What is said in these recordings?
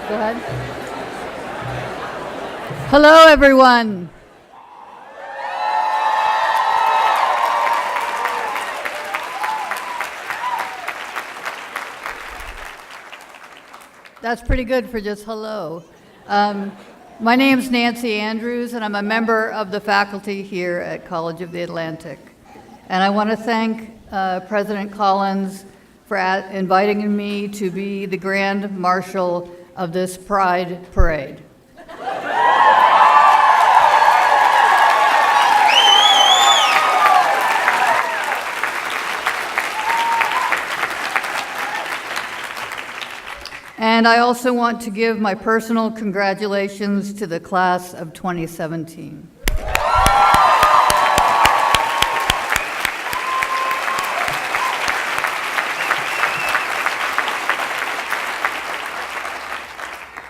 Go ahead. Hello, everyone. That's pretty good for just hello. My name's Nancy Andrews, and I'm a member of the faculty here at College of the Atlantic. And I want to thank President Collins for inviting me to be the Grand Marshal of this Pride Parade. And I also want to give my personal congratulations to the class of 2017.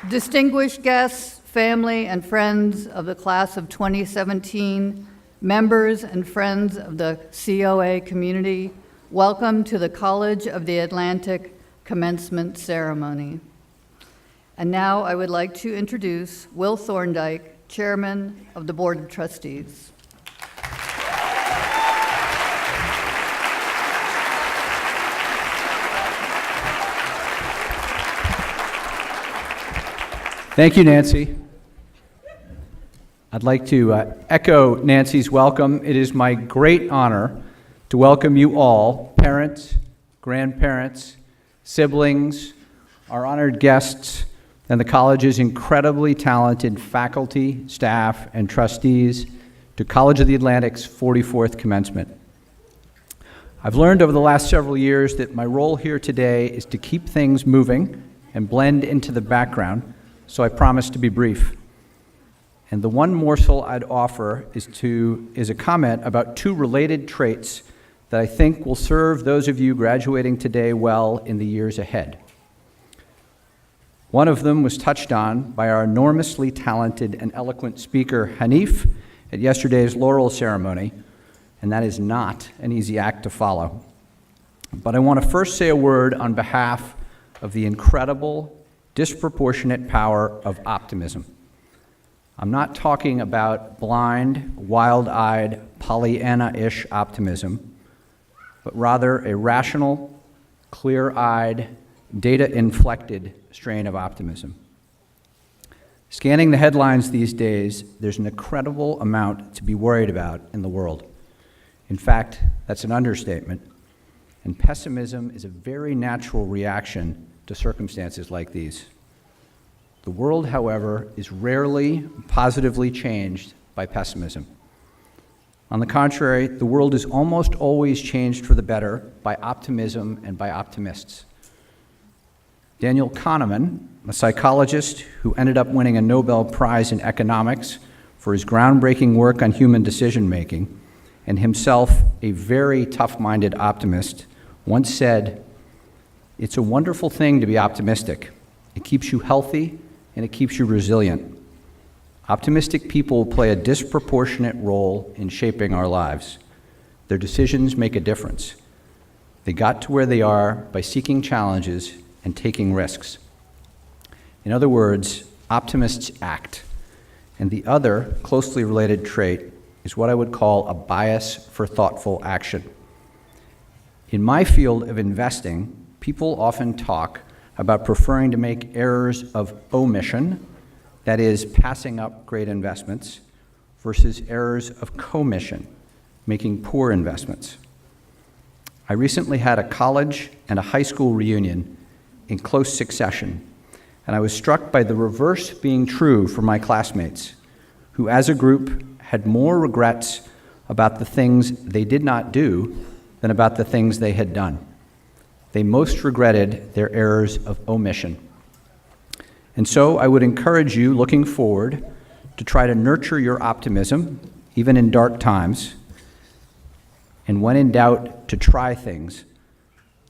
Distinguished guests, family, and friends of the class of 2017, members and friends of the COA community, welcome to the College of the Atlantic Commencement Ceremony. And now I would like to introduce Will Thorndike, Chairman of the Board of Trustees. Thank you, Nancy. I'd like to echo Nancy's welcome. It is my great honor to welcome you all, parents, grandparents, siblings, our honored guests, and the college's incredibly talented faculty, staff, and trustees to College of the Atlantic's 44th commencement. I've learned over the last several years that my role here today is to keep things moving and blend into the background, so I promise to be brief. And the one morsel I'd offer is a comment about two related traits that I think will serve those of you graduating today well in the years ahead. One of them was touched on by our enormously talented and eloquent speaker, Hanif, at yesterday's laurel ceremony, and that is not an easy act to follow. But I want to first say a word on behalf of the incredible, disproportionate power of optimism. I'm not talking about blind, wild-eyed, Pollyanna-ish optimism, but rather a rational, clear-eyed, data-inflected strain of optimism. Scanning the headlines these days, there's an incredible amount to be worried about in the world. In fact, that's an understatement, and pessimism is a very natural reaction to circumstances like these. The world, however, is rarely positively changed by pessimism. On the contrary, the world is almost always changed for the better by optimism and by optimists. Daniel Kahneman, a psychologist who ended up winning a Nobel Prize in economics for his groundbreaking work on human decision-making, and himself a very tough-minded optimist, once said, "It's a wonderful thing to be optimistic. It keeps you healthy and it keeps you resilient. Optimistic people play a disproportionate role in shaping our lives. Their decisions make a difference. They got to where they are by seeking challenges and taking risks." In other words, optimists act. And the other closely related trait is what I would call a bias for thoughtful action. In my field of investing, people often talk about preferring to make errors of omission, that is, passing up great investments, versus errors of commission, making poor investments. I recently had a college and a high school reunion in close succession, and I was struck by the reverse being true for my classmates, who as a group had more regrets about the things they did not do than about the things they had done. They most regretted their errors of omission. And so I would encourage you, looking forward, to try to nurture your optimism, even in dark times, and when in doubt, to try things,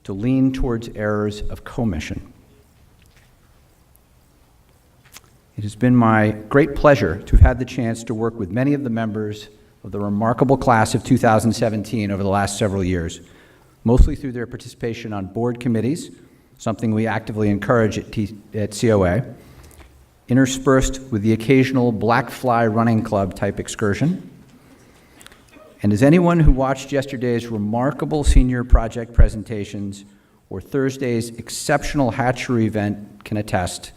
to lean towards errors of commission. It has been my great pleasure to have had the chance to work with many of the members of the remarkable class of 2017 over the last several years, mostly through their participation on board committees, something we actively encourage at COA, interspersed with the occasional black fly running club type excursion. And as anyone who watched yesterday's remarkable senior project presentations or Thursday's exceptional hatchery event can attest,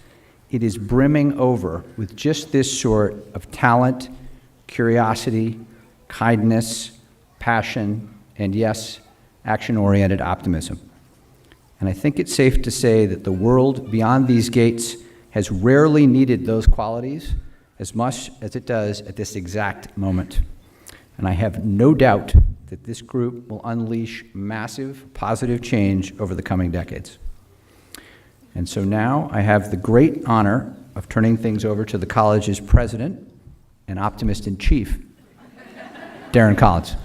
it is brimming over with just this sort of talent, curiosity, kindness, passion, and yes, action-oriented optimism. And I think it's safe to say that the world beyond these gates has rarely needed those qualities as much as it does at this exact moment. And I have no doubt that this group will unleash massive positive change over the coming decades. And so now I have the great honor of turning things over to the college's president and optimist-in-chief, Darron Collins.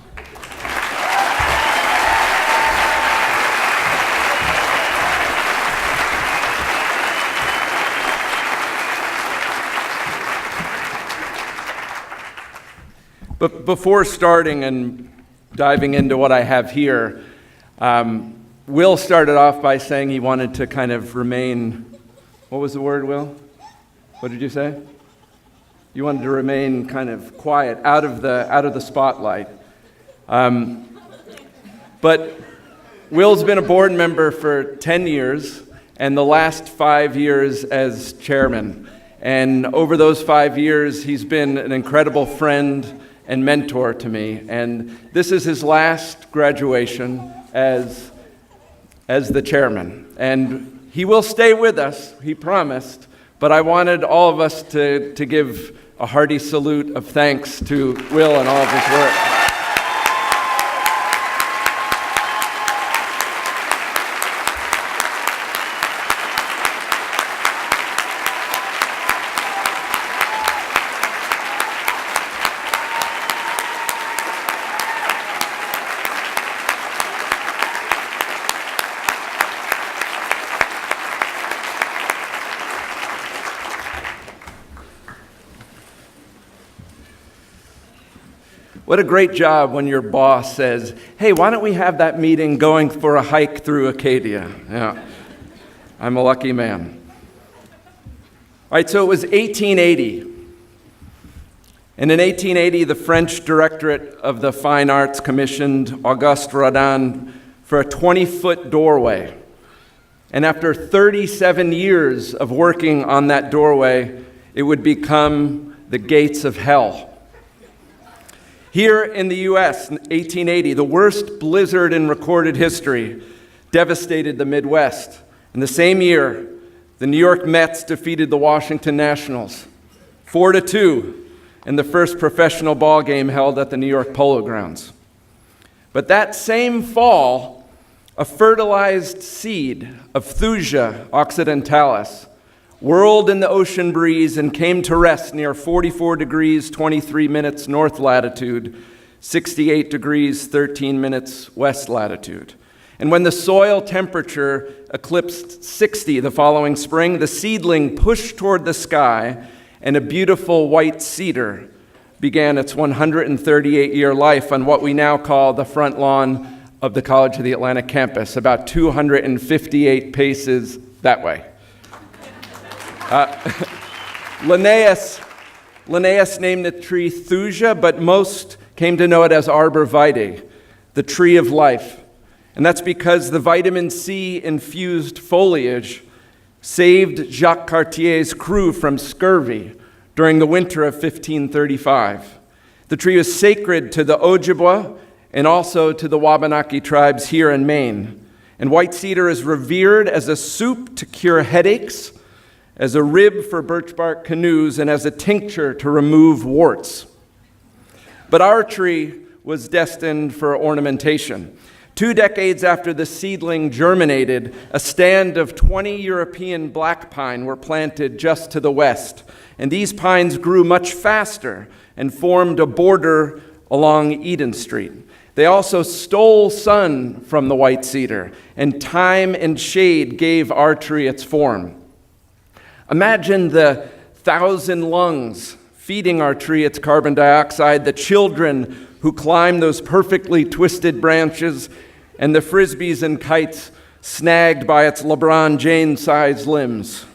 But before starting and diving into what I have here, Will started off by saying he wanted to kind of remain, what was the word, Will? What did you say? You wanted to remain kind of quiet, out of the spotlight. But Will's been a board member for 10 years, and the last 5 years as chairman. And over those 5 years, he's been an incredible friend and mentor to me. And this is his last graduation as the chairman. And he will stay with us, he promised, but I wanted all of us to give a hearty salute of thanks to Will and all of his work. What a great job when your boss says, hey, why don't we have that meeting going for a hike through Acadia? Yeah, I'm a lucky man. All right, so it was 1880. And in 1880, the French Directorate of the Fine Arts commissioned Auguste Rodin for a 20-foot doorway. And after 37 years of working on that doorway, it would become the gates of hell. Here in the U.S., in 1880, the worst blizzard in recorded history devastated the Midwest. In the same year, the New York Mets defeated the Washington Nationals 4-2 in the first professional ball game held at the New York Polo Grounds. But that same fall, a fertilized seed of Thuja occidentalis whirled in the ocean breeze and came to rest near 44 degrees 23 minutes north latitude, 68 degrees 13 minutes west latitude. And when the soil temperature eclipsed 60 the following spring, the seedling pushed toward the sky, and a beautiful white cedar began its 138-year life on what we now call the front lawn of the College of the Atlantic campus, about 258 paces that way. Linnaeus named the tree Thuja, but most came to know it as Arbor Vitae, the tree of life. And that's because the vitamin C-infused foliage saved Jacques Cartier's crew from scurvy during the winter of 1535. The tree was sacred to the Ojibwa and also to the Wabanaki tribes here in Maine. And white cedar is revered as a soup to cure headaches, as a rib for birch bark canoes, and as a tincture to remove warts. But our tree was destined for ornamentation. 2 decades after the seedling germinated, a stand of 20 European black pine were planted just to the west, and these pines grew much faster and formed a border along Eden Street. They also stole sun from the white cedar, and time and shade gave our tree its form. Imagine the 1,000 lungs feeding our tree its carbon dioxide, the children who climb those perfectly twisted branches, and the frisbees and kites snagged by its LeBron James-sized limbs.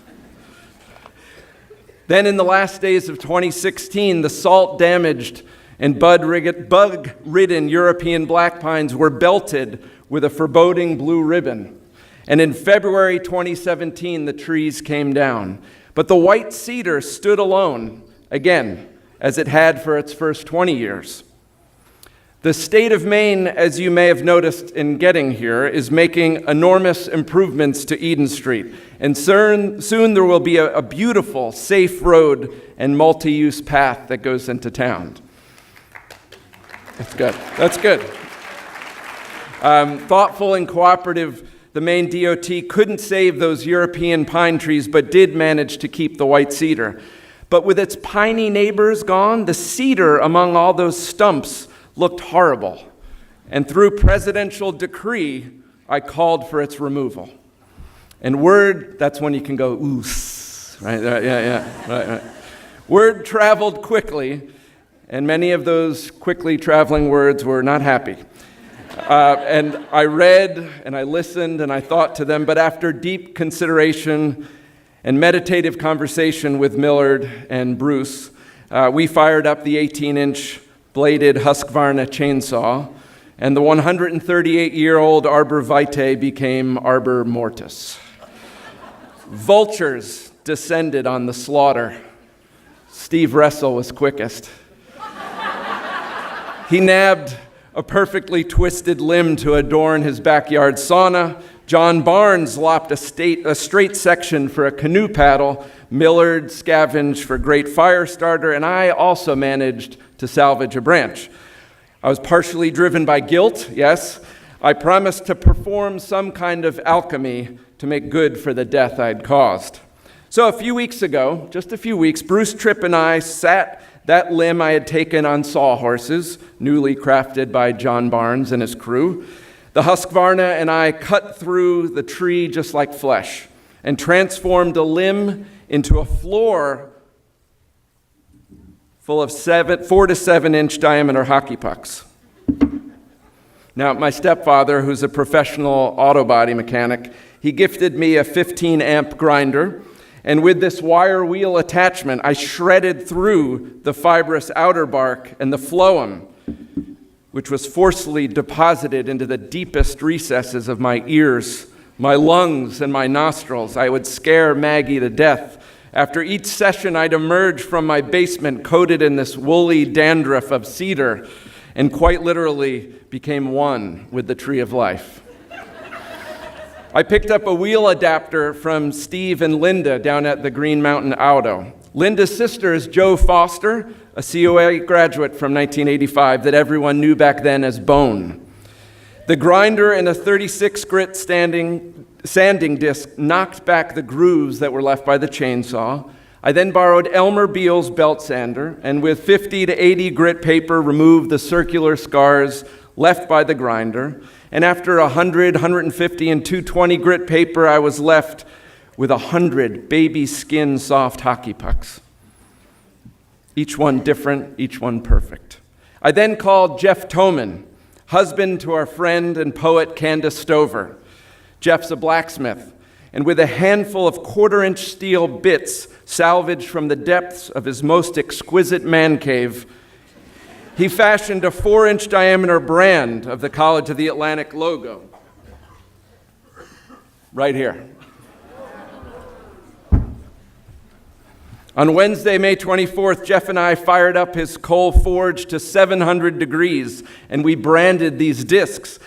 Then in the last days of 2016, the salt-damaged and bug-ridden European black pines were belted with a foreboding blue ribbon. And in February 2017, the trees came down. But the white cedar stood alone, again, as it had for its first 20 years. The state of Maine, as you may have noticed in getting here, is making enormous improvements to Eden Street. And soon there will be a beautiful, safe road and multi-use path that goes into town. That's good. That's good. Thoughtful and cooperative, the Maine DOT couldn't save those European pine trees, but did manage to keep the white cedar. But with its piney neighbors gone, the cedar among all those stumps looked horrible. And through presidential decree, I called for its removal. And word, that's when you can go, oos, right? Right. Word traveled quickly, and many of those quickly traveling words were not happy. And I read, and I listened, and I thought to them, but after deep consideration and meditative conversation with Millard and Bruce, we fired up the 18-inch bladed Husqvarna chainsaw, and the 138-year-old arbor vitae became arbor mortis. Vultures descended on the slaughter. Steve Russell was quickest. He nabbed a perfectly twisted limb to adorn his backyard sauna. John Barnes lopped a straight section for a canoe paddle. Millard scavenged for great fire starter, and I also managed to salvage a branch. I was partially driven by guilt, yes. I promised to perform some kind of alchemy to make good for the death I'd caused. So a few weeks ago, just a few weeks, Bruce Tripp and I sat that limb I had taken on sawhorses, newly crafted by John Barnes and his crew. The Husqvarna and I cut through the tree just like flesh and transformed a limb into a floor full of 4 to 7 inch diameter hockey pucks. Now, my stepfather, who's a professional auto body mechanic, he gifted me a 15 amp grinder, and with this wire wheel attachment, I shredded through the fibrous outer bark and the phloem, which was forcefully deposited into the deepest recesses of my ears, my lungs, and my nostrils. I would scare Maggie to death. After each session, I'd emerge from my basement coated in this woolly dandruff of cedar and quite literally became one with the tree of life. I picked up a wheel adapter from Steve and Linda down at the Green Mountain Auto. Linda's sister is Jo Foster, a COA graduate from 1985 that everyone knew back then as Bone. The grinder and a 36 grit sanding disc knocked back the grooves that were left by the chainsaw. I then borrowed Elmer Beal's belt sander and with 50 to 80 grit paper removed the circular scars left by the grinder. And after 100, 150, and 220 grit paper, I was left with 100 baby skin soft hockey pucks. Each one different, each one perfect. I then called Jeff Toman, husband to our friend and poet Candace Stover. Jeff's a blacksmith, and with a handful of quarter-inch steel bits salvaged from the depths of his most exquisite man cave, he fashioned a 4-inch diameter brand of the College of the Atlantic logo. Right here. On Wednesday, May 24th, Jeff and I fired up his coal forge to 700 degrees, and we branded these discs.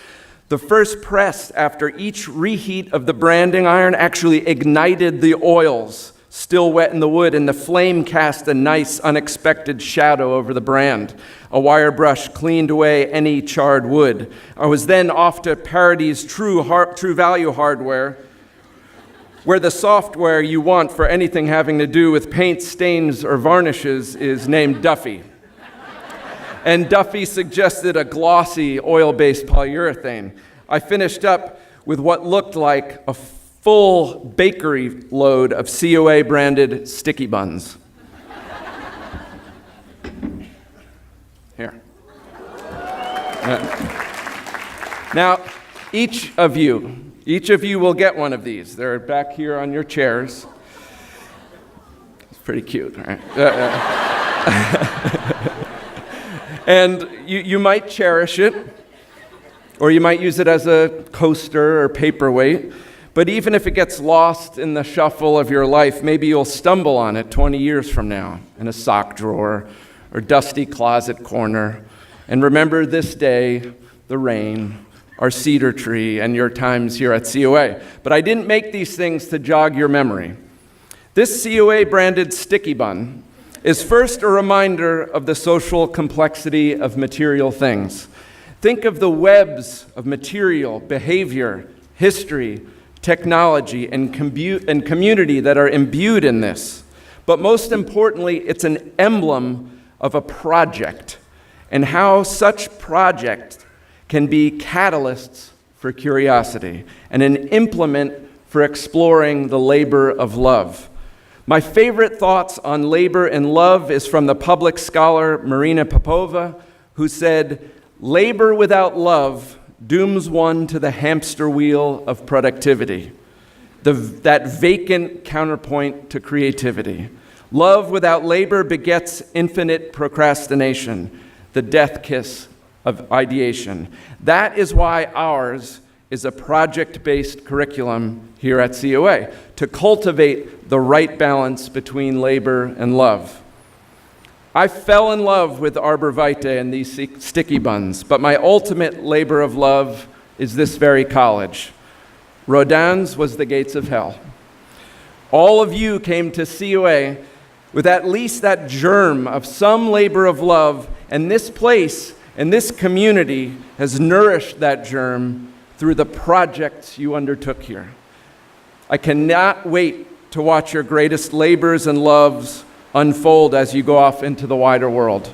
The first press after each reheat of the branding iron actually ignited the oils still wet in the wood, and the flame cast a nice, unexpected shadow over the brand. A wire brush cleaned away any charred wood. I was then off to Parody's True Value Hardware, where the software you want for anything having to do with paints, stains, or varnishes is named Duffy. And Duffy suggested a glossy, oil-based polyurethane. I finished up with what looked like a full bakery load of COA-branded sticky buns. Here. Now, each of you will get one of these. They're back here on your chairs. Pretty cute, right? And you might cherish it, or you might use it as a coaster or paperweight. But even if it gets lost in the shuffle of your life, maybe you'll stumble on it 20 years from now in a sock drawer or dusty closet corner. And remember this day, the rain, our cedar tree, and your times here at COA. But I didn't make these things to jog your memory. This COA-branded sticky bun is first a reminder of the social complexity of material things. Think of the webs of material, behavior, history, technology, and community that are imbued in this. But most importantly, it's an emblem of a project and how such projects can be catalysts for curiosity and an implement for exploring the labor of love. My favorite thoughts on labor and love is from the public scholar Marina Popova, who said, "Labor without love dooms one to the hamster wheel of productivity, that vacant counterpoint to creativity. Love without labor begets infinite procrastination, the death kiss of ideation. That is why ours is a project-based curriculum here at COA, to cultivate the right balance between labor and love. I fell in love with Arbor Vitae and these sticky buns, but my ultimate labor of love is this very college. Rodin's was the gates of hell. All of you came to COA with at least that germ of some labor of love, and this place and this community has nourished that germ through the projects you undertook here. I cannot wait to watch your greatest labors and loves unfold as you go off into the wider world.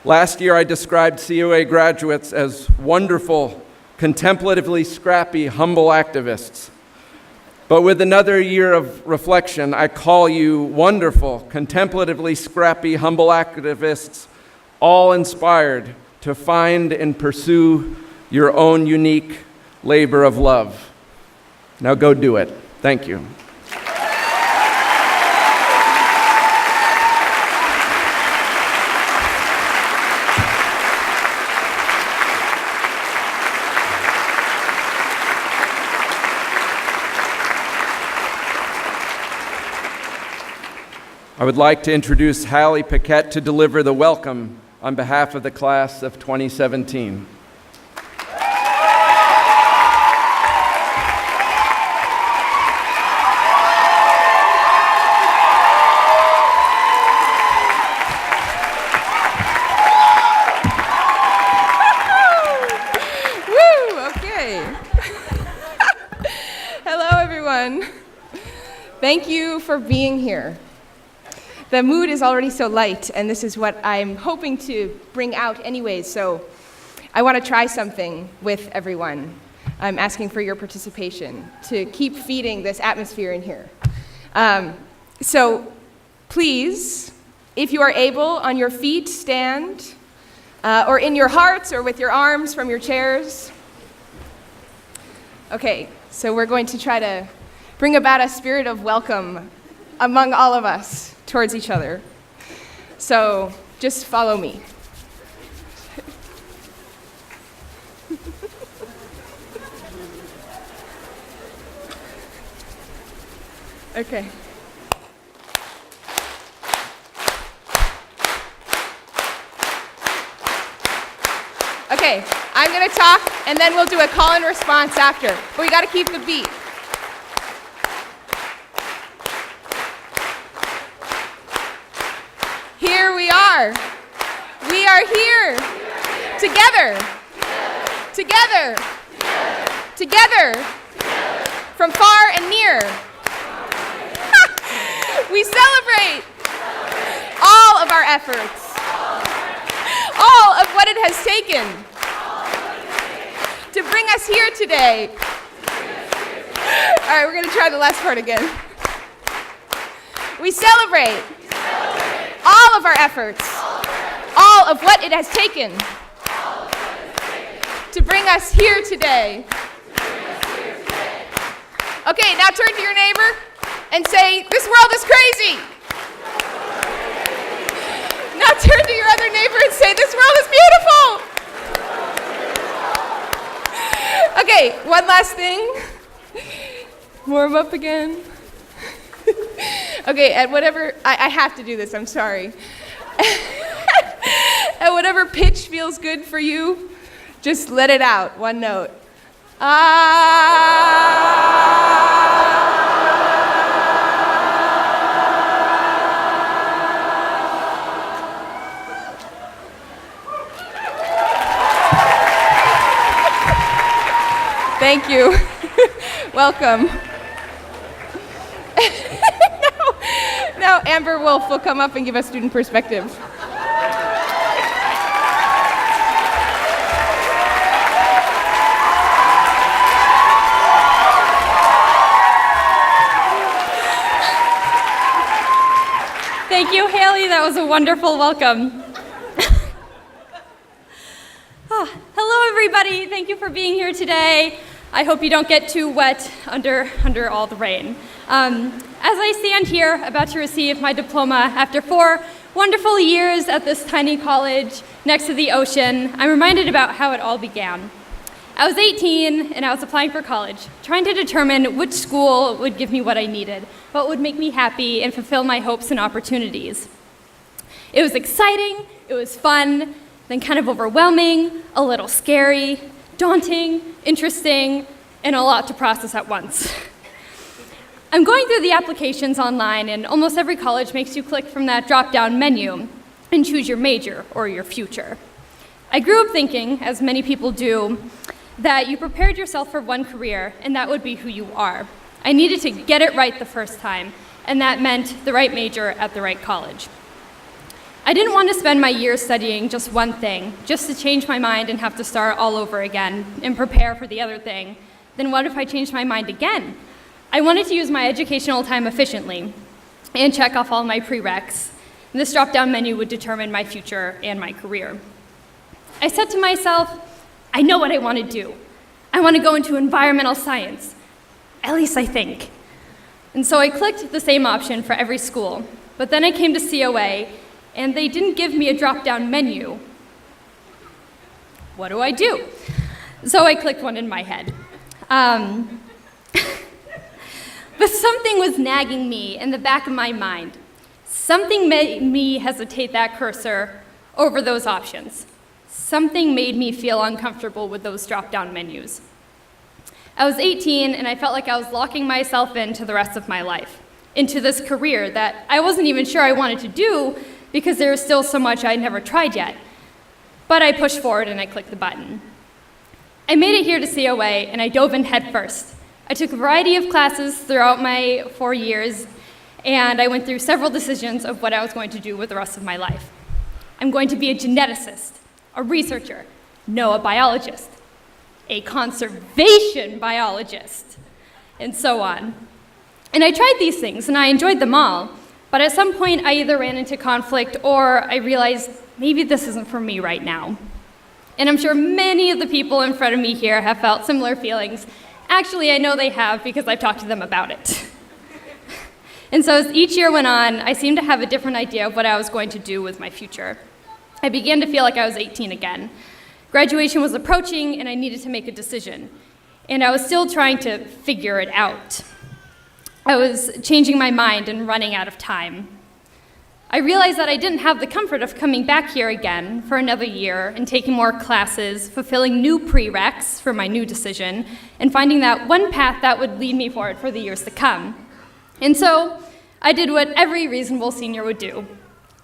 Last year, I described COA graduates as wonderful, contemplatively scrappy, humble activists. But with another year of reflection, I call you wonderful, contemplatively scrappy, humble activists, all inspired to find and pursue your own unique labor of love. Now go do it. Thank you. I would like to introduce Haleigh Pacquette to deliver the welcome on behalf of the class of 2017. Thank you for being here. The mood is already so light, and this is what I'm hoping to bring out anyways, so I want to try something with everyone. I'm asking for your participation to keep feeding this atmosphere in here. So please, if you are able, on your feet, stand, or in your hearts, or with your arms from your chairs. Okay, so we're going to try to bring about a spirit of welcome among all of us towards each other. So just follow me. Okay. Okay, I'm gonna talk and then we'll do a call and response after, but we gotta keep the beat. Here we are. We are here. Together. Together. Together. From far and near. We celebrate all of our efforts. All of what it has taken to bring us here today. All right, we're going to try the last part again. We celebrate all of our efforts, all of what it has taken to bring us here today. Okay, now turn to your neighbor and say, "This world is crazy." Now turn to your other neighbor and say, "This world is beautiful." Okay, one last thing. Warm up again. Okay, at whatever, I have to do this, I'm sorry. At whatever pitch feels good for you, just let it out, one note. Thank you. Welcome. Now Amber Wolf will come up and give us student perspective. Thank you, Haleigh. That was a wonderful welcome. Hello, everybody. Thank you for being here today. I hope you don't get too wet under all the rain. As I stand here about to receive my diploma after 4 wonderful years at this tiny college next to the ocean, I'm reminded about how it all began. I was 18 and I was applying for college, trying to determine which school would give me what I needed, what would make me happy and fulfill my hopes and opportunities. It was exciting, it was fun, then kind of overwhelming, a little scary, daunting, interesting, and a lot to process at once. I'm going through the applications online, and almost every college makes you click from that drop-down menu and choose your major or your future. I grew up thinking, as many people do, that you prepared yourself for one career, and that would be who you are. I needed to get it right the first time, and that meant the right major at the right college. I didn't want to spend my years studying just one thing, just to change my mind and have to start all over again and prepare for the other thing. Then what if I changed my mind again? I wanted to use my educational time efficiently and check off all my prereqs. And this drop-down menu would determine my future and my career. I said to myself, I know what I want to do. I want to go into environmental science. At least I think. And so I clicked the same option for every school. But then I came to COA, and they didn't give me a drop-down menu. What do I do? So I clicked one in my head. But something was nagging me in the back of my mind. Something made me hesitate that cursor over those options. Something made me feel uncomfortable with those drop-down menus. I was 18, and I felt like I was locking myself into the rest of my life, into this career that I wasn't even sure I wanted to do because there was still so much I'd never tried yet. But I pushed forward and I clicked the button. I made it here to COA, and I dove in head first. I took a variety of classes throughout my 4 years, and I went through several decisions of what I was going to do with the rest of my life. I'm going to be a geneticist, a researcher, no, a biologist, a conservation biologist, and so on. And I tried these things, and I enjoyed them all, but at some point I either ran into conflict or I realized maybe this isn't for me right now. And I'm sure many of the people in front of me here have felt similar feelings. Actually, I know they have because I've talked to them about it. And so as each year went on, I seemed to have a different idea of what I was going to do with my future. I began to feel like I was 18 again. Graduation was approaching, and I needed to make a decision. And I was still trying to figure it out. I was changing my mind and running out of time. I realized that I didn't have the comfort of coming back here again for another year and taking more classes, fulfilling new prereqs for my new decision, and finding that one path that would lead me forward for the years to come. And so I did what every reasonable senior would do.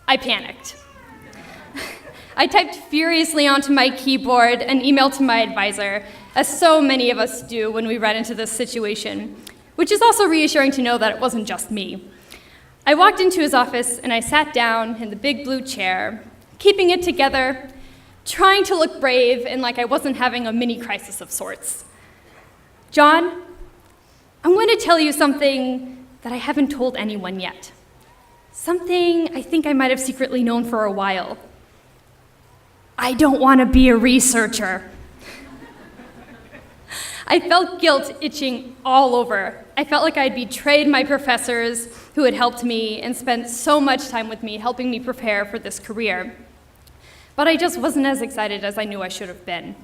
I panicked. I typed furiously onto my keyboard an email to my advisor, as so many of us do when we run into this situation, which is also reassuring to know that it wasn't just me. I walked into his office and I sat down in the big blue chair, keeping it together, trying to look brave and like I wasn't having a mini crisis of sorts. John, I'm going to tell you something that I haven't told anyone yet. Something I think I might have secretly known for a while. I don't want to be a researcher. I felt guilt itching all over. I felt like I'd betrayed my professors who had helped me and spent so much time with me helping me prepare for this career. But I just wasn't as excited as I knew I should have been.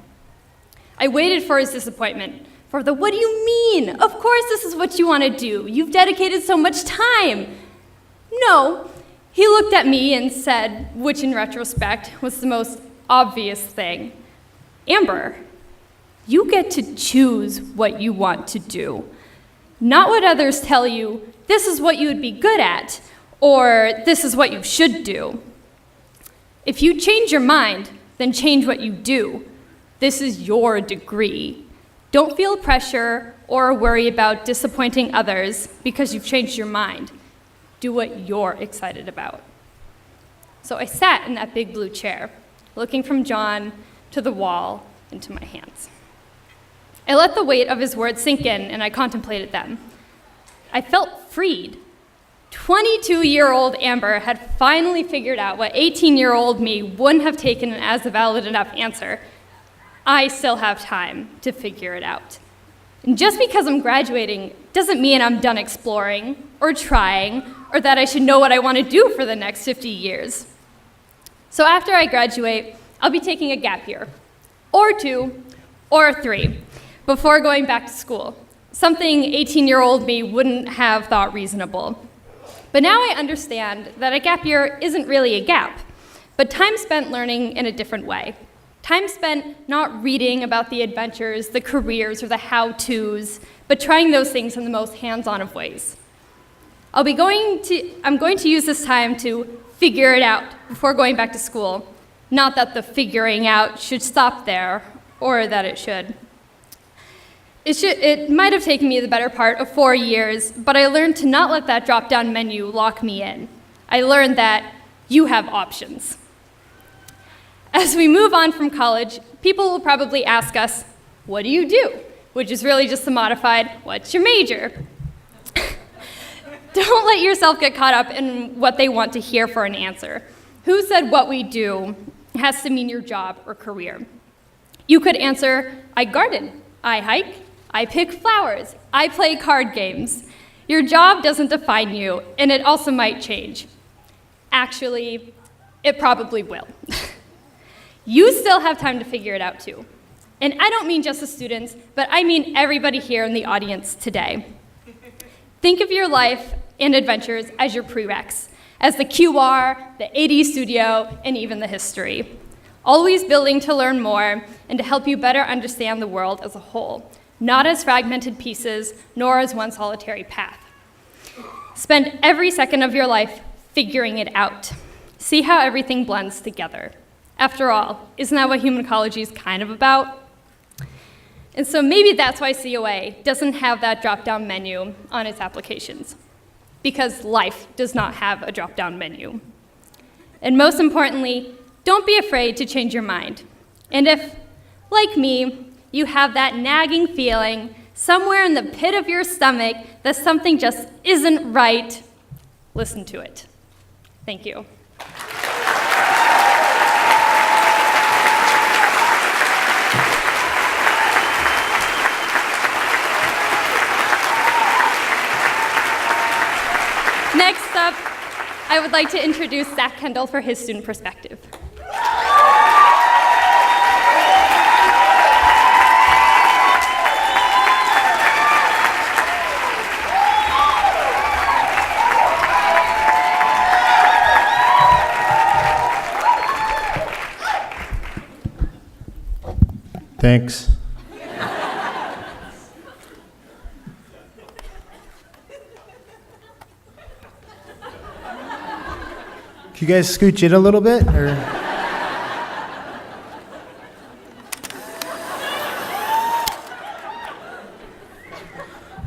I waited for his disappointment, for the "what do you mean? Of course this is what you want to do. You've dedicated so much time." No, he looked at me and said, which in retrospect was the most obvious thing, "Amber, you get to choose what you want to do. Not what others tell you, this is what you would be good at, or this is what you should do. If you change your mind, then change what you do. This is your degree. Don't feel pressure or worry about disappointing others because you've changed your mind. Do what you're excited about." So I sat in that big blue chair, looking from John to the wall and to my hands. I let the weight of his words sink in, and I contemplated them. I felt freed. 22-year-old Amber had finally figured out what 18-year-old me wouldn't have taken as a valid enough answer. I still have time to figure it out. And just because I'm graduating doesn't mean I'm done exploring or trying or that I should know what I want to do for the next 50 years. So after I graduate, I'll be taking a gap year, or 2, or 3, before going back to school, something 18-year-old me wouldn't have thought reasonable. But now I understand that a gap year isn't really a gap, but time spent learning in a different way. Time spent not reading about the adventures, the careers, or the how-tos, but trying those things in the most hands-on of ways. I'm going to use this time to figure it out before going back to school. Not that the figuring out should stop there, or that it should. It might have taken me the better part of 4 years, but I learned to not let that drop-down menu lock me in. I learned that you have options. As we move on from college, people will probably ask us, "What do you do?" Which is really just the modified, "What's your major?" Don't let yourself get caught up in what they want to hear for an answer. Who said what we do has to mean your job or career? You could answer, "I garden, I hike, I pick flowers, I play card games." Your job doesn't define you, and it also might change. Actually, it probably will. You still have time to figure it out too. And I don't mean just the students, but I mean everybody here in the audience today. Think of your life and adventures as your prereqs, as the QR, the AD studio, and even the history. Always building to learn more and to help you better understand the world as a whole, not as fragmented pieces, nor as one solitary path. Spend every second of your life figuring it out. See how everything blends together. After all, isn't that what human ecology is kind of about? And so maybe that's why COA doesn't have that drop-down menu on its applications, because life does not have a drop-down menu. And most importantly, don't be afraid to change your mind. And if, like me, you have that nagging feeling somewhere in the pit of your stomach that something just isn't right, listen to it. Thank you. Next up, I would like to introduce Zak Kendall for his student perspective. Thanks. Can you guys scooch in a little bit? Or?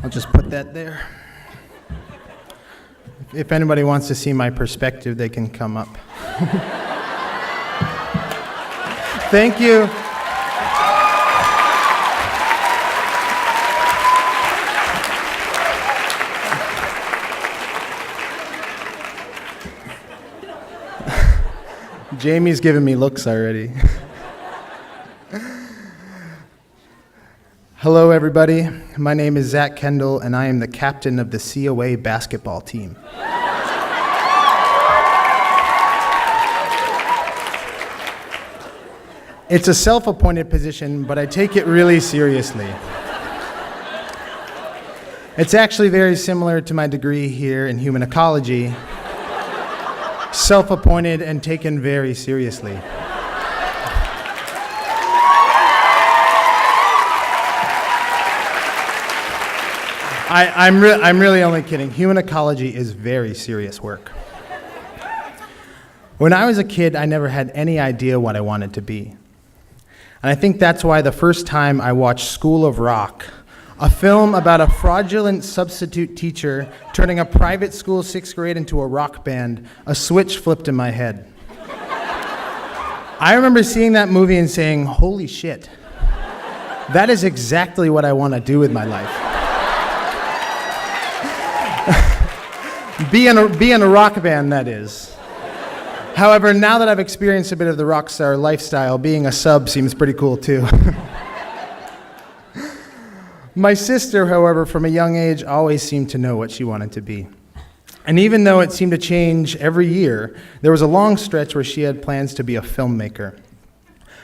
I'll just put that there. If anybody wants to see my perspective, they can come up. Thank you. Jamie's giving me looks already. Hello, everybody. My name is Zak Kendall, and I am the captain of the COA basketball team. It's a self-appointed position, but I take it really seriously. It's actually very similar to my degree here in human ecology, self-appointed and taken very seriously. I'm really only kidding. Human ecology is very serious work. When I was a kid, I never had any idea what I wanted to be. And I think that's why the first time I watched School of Rock, a film about a fraudulent substitute teacher turning a private school 6th grade into a rock band, a switch flipped in my head. I remember seeing that movie and saying, holy shit, that is exactly what I want to do with my life. Be in a rock band, that is. However, now that I've experienced a bit of the rock star lifestyle, being a sub seems pretty cool too. My sister, however, from a young age, always seemed to know what she wanted to be. And even though it seemed to change every year, there was a long stretch where she had plans to be a filmmaker.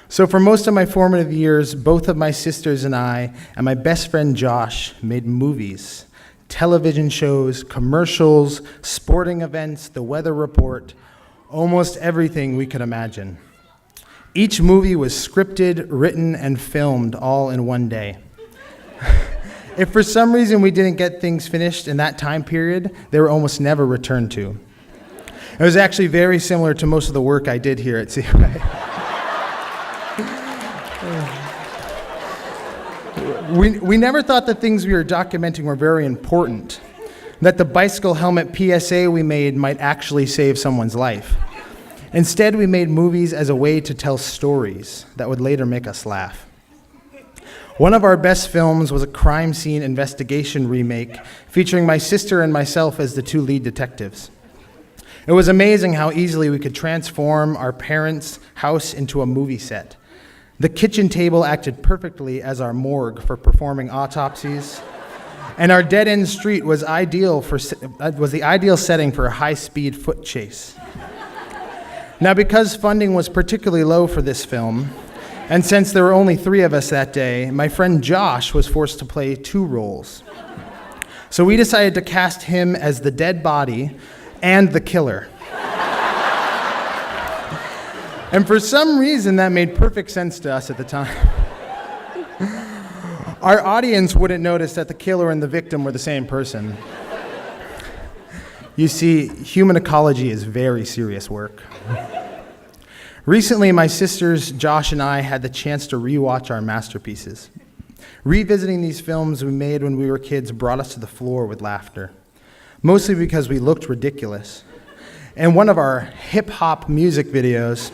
So for most of my formative years, both of my sisters and I, and my best friend Josh, made movies, television shows, commercials, sporting events, the weather report, almost everything we could imagine. Each movie was scripted, written, and filmed all in one day. If for some reason we didn't get things finished in that time period, they were almost never returned to. It was actually very similar to most of the work I did here at COA. We never thought the things we were documenting were very important, that the bicycle helmet PSA we made might actually save someone's life. Instead, we made movies as a way to tell stories that would later make us laugh. One of our best films was a crime scene investigation remake featuring my sister and myself as the two lead detectives. It was amazing how easily we could transform our parents' house into a movie set. The kitchen table acted perfectly as our morgue for performing autopsies, and our dead-end street was the ideal setting for a high-speed foot chase. Now, because funding was particularly low for this film, and since there were only 3 of us that day, my friend Josh was forced to play 2 roles. So we decided to cast him as the dead body and the killer. And for some reason, that made perfect sense to us at the time. Our audience wouldn't notice that the killer and the victim were the same person. You see, human ecology is very serious work. Recently, my sisters, Josh, and I had the chance to rewatch our masterpieces. Revisiting these films we made when we were kids brought us to the floor with laughter, mostly because we looked ridiculous. In one of our hip-hop music videos,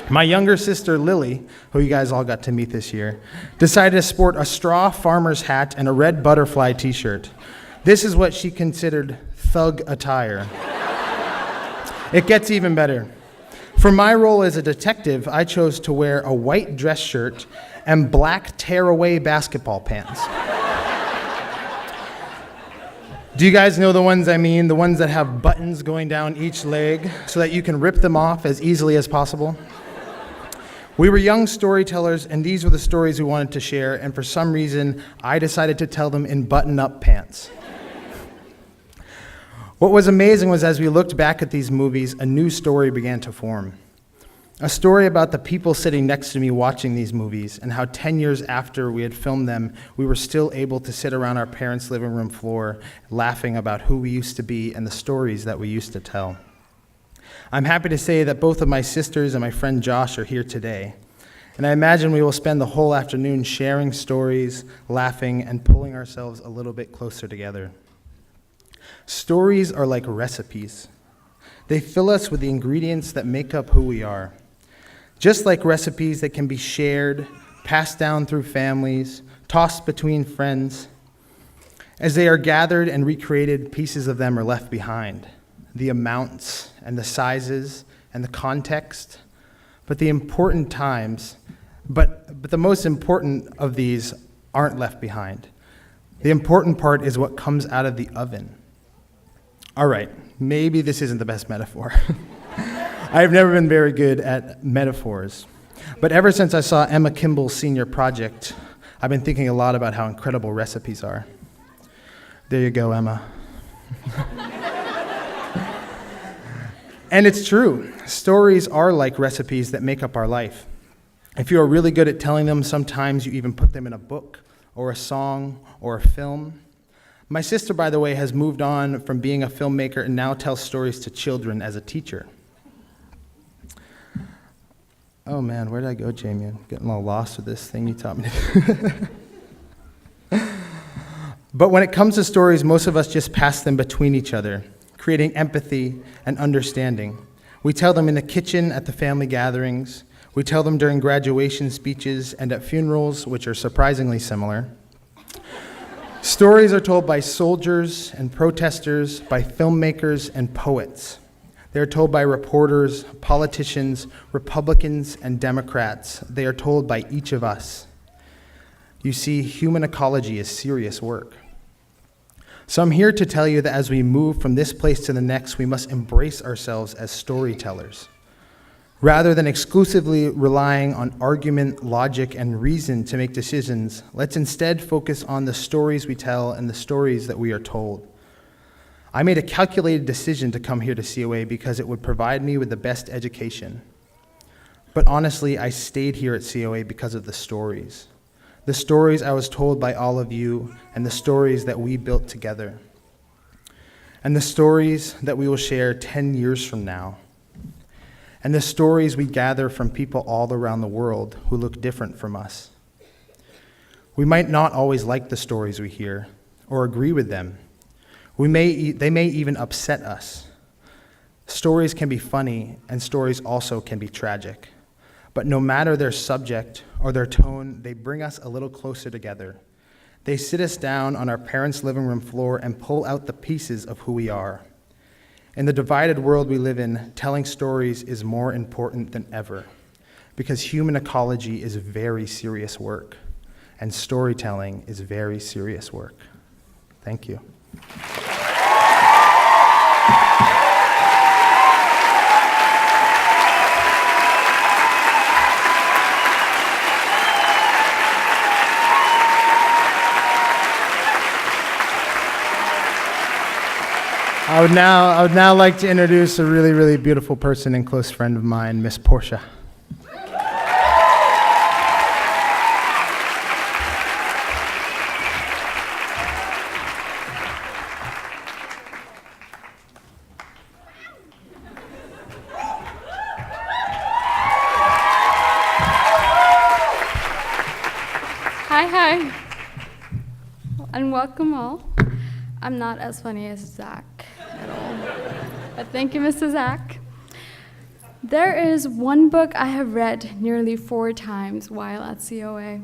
my younger sister, Lily, who you guys all got to meet this year, decided to sport a straw farmer's hat and a red butterfly t-shirt. This is what she considered thug attire. It gets even better. For my role as a detective, I chose to wear a white dress shirt and black tearaway basketball pants. Do you guys know the ones I mean? The ones that have buttons going down each leg so that you can rip them off as easily as possible? We were young storytellers, and these were the stories we wanted to share, and for some reason, I decided to tell them in button-up pants. What was amazing was as we looked back at these movies, a new story began to form. A story about the people sitting next to me watching these movies, and how 10 years after we had filmed them, we were still able to sit around our parents' living room floor, laughing about who we used to be and the stories that we used to tell. I'm happy to say that both of my sisters and my friend Josh are here today, and I imagine we will spend the whole afternoon sharing stories, laughing, and pulling ourselves a little bit closer together. Stories are like recipes. They fill us with the ingredients that make up who we are. Just like recipes that can be shared, passed down through families, tossed between friends. As they are gathered and recreated, pieces of them are left behind. The amounts and the sizes and the context, but the most important of these aren't left behind. The important part is what comes out of the oven. All right, maybe this isn't the best metaphor. I've never been very good at metaphors. But ever since I saw Emma Kimball's senior project, I've been thinking a lot about how incredible recipes are. There you go, Emma. And it's true. Stories are like recipes that make up our life. If you are really good at telling them, sometimes you even put them in a book or a song or a film. My sister, by the way, has moved on from being a filmmaker and now tells stories to children as a teacher. Oh man, where did I go, Jamie? I'm getting all lost with this thing you taught me to do. But when it comes to stories, most of us just pass them between each other, creating empathy and understanding. We tell them in the kitchen at the family gatherings. We tell them during graduation speeches and at funerals, which are surprisingly similar. Stories are told by soldiers and protesters, by filmmakers and poets. They are told by reporters, politicians, Republicans, and Democrats. They are told by each of us. You see, human ecology is serious work. So I'm here to tell you that as we move from this place to the next, we must embrace ourselves as storytellers. Rather than exclusively relying on argument, logic, and reason to make decisions, let's instead focus on the stories we tell and the stories that we are told. I made a calculated decision to come here to COA because it would provide me with the best education. But honestly, I stayed here at COA because of the stories. The stories I was told by all of you, and the stories that we built together. And the stories that we will share 10 years from now. And the stories we gather from people all around the world who look different from us. We might not always like the stories we hear, or agree with them. They may even upset us. Stories can be funny, and stories also can be tragic. But no matter their subject or their tone, they bring us a little closer together. They sit us down on our parents' living room floor and pull out the pieces of who we are. In the divided world we live in, telling stories is more important than ever, because human ecology is very serious work, and storytelling is very serious work. Thank you. I would now like to introduce a really, really beautiful person and close friend of mine, Miss Porcia. Hi, and welcome all. I'm not as funny as Zak at all, but thank you, Mr. Zak. There is one book I have read nearly 4 times while at COA.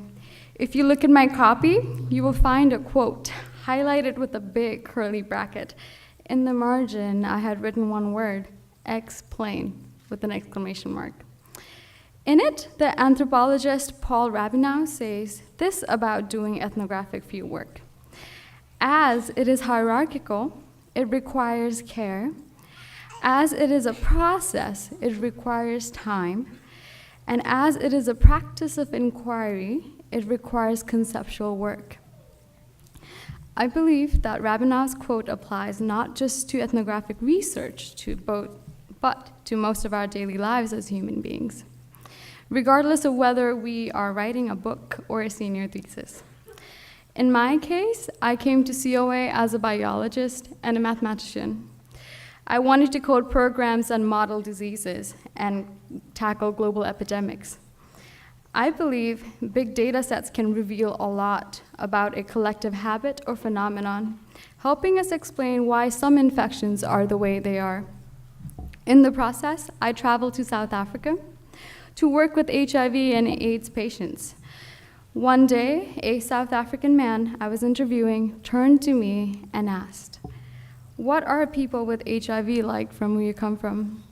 If you look at my copy, you will find a quote highlighted with a big curly bracket. In the margin, I had written one word, explain, with an exclamation mark. In it, the anthropologist Paul Rabinow says this about doing ethnographic field work. As it is hierarchical, it requires care. As it is a process, it requires time. And as it is a practice of inquiry, it requires conceptual work. I believe that Rabinow's quote applies not just to ethnographic research, but to most of our daily lives as human beings, regardless of whether we are writing a book or a senior thesis. In my case, I came to COA as a biologist and a mathematician. I wanted to code programs and model diseases and tackle global epidemics. I believe big data sets can reveal a lot about a collective habit or phenomenon, helping us explain why some infections are the way they are. In the process, I traveled to South Africa to work with HIV and AIDS patients. One day, a South African man I was interviewing turned to me and asked, "What are people with HIV like from where you come from?"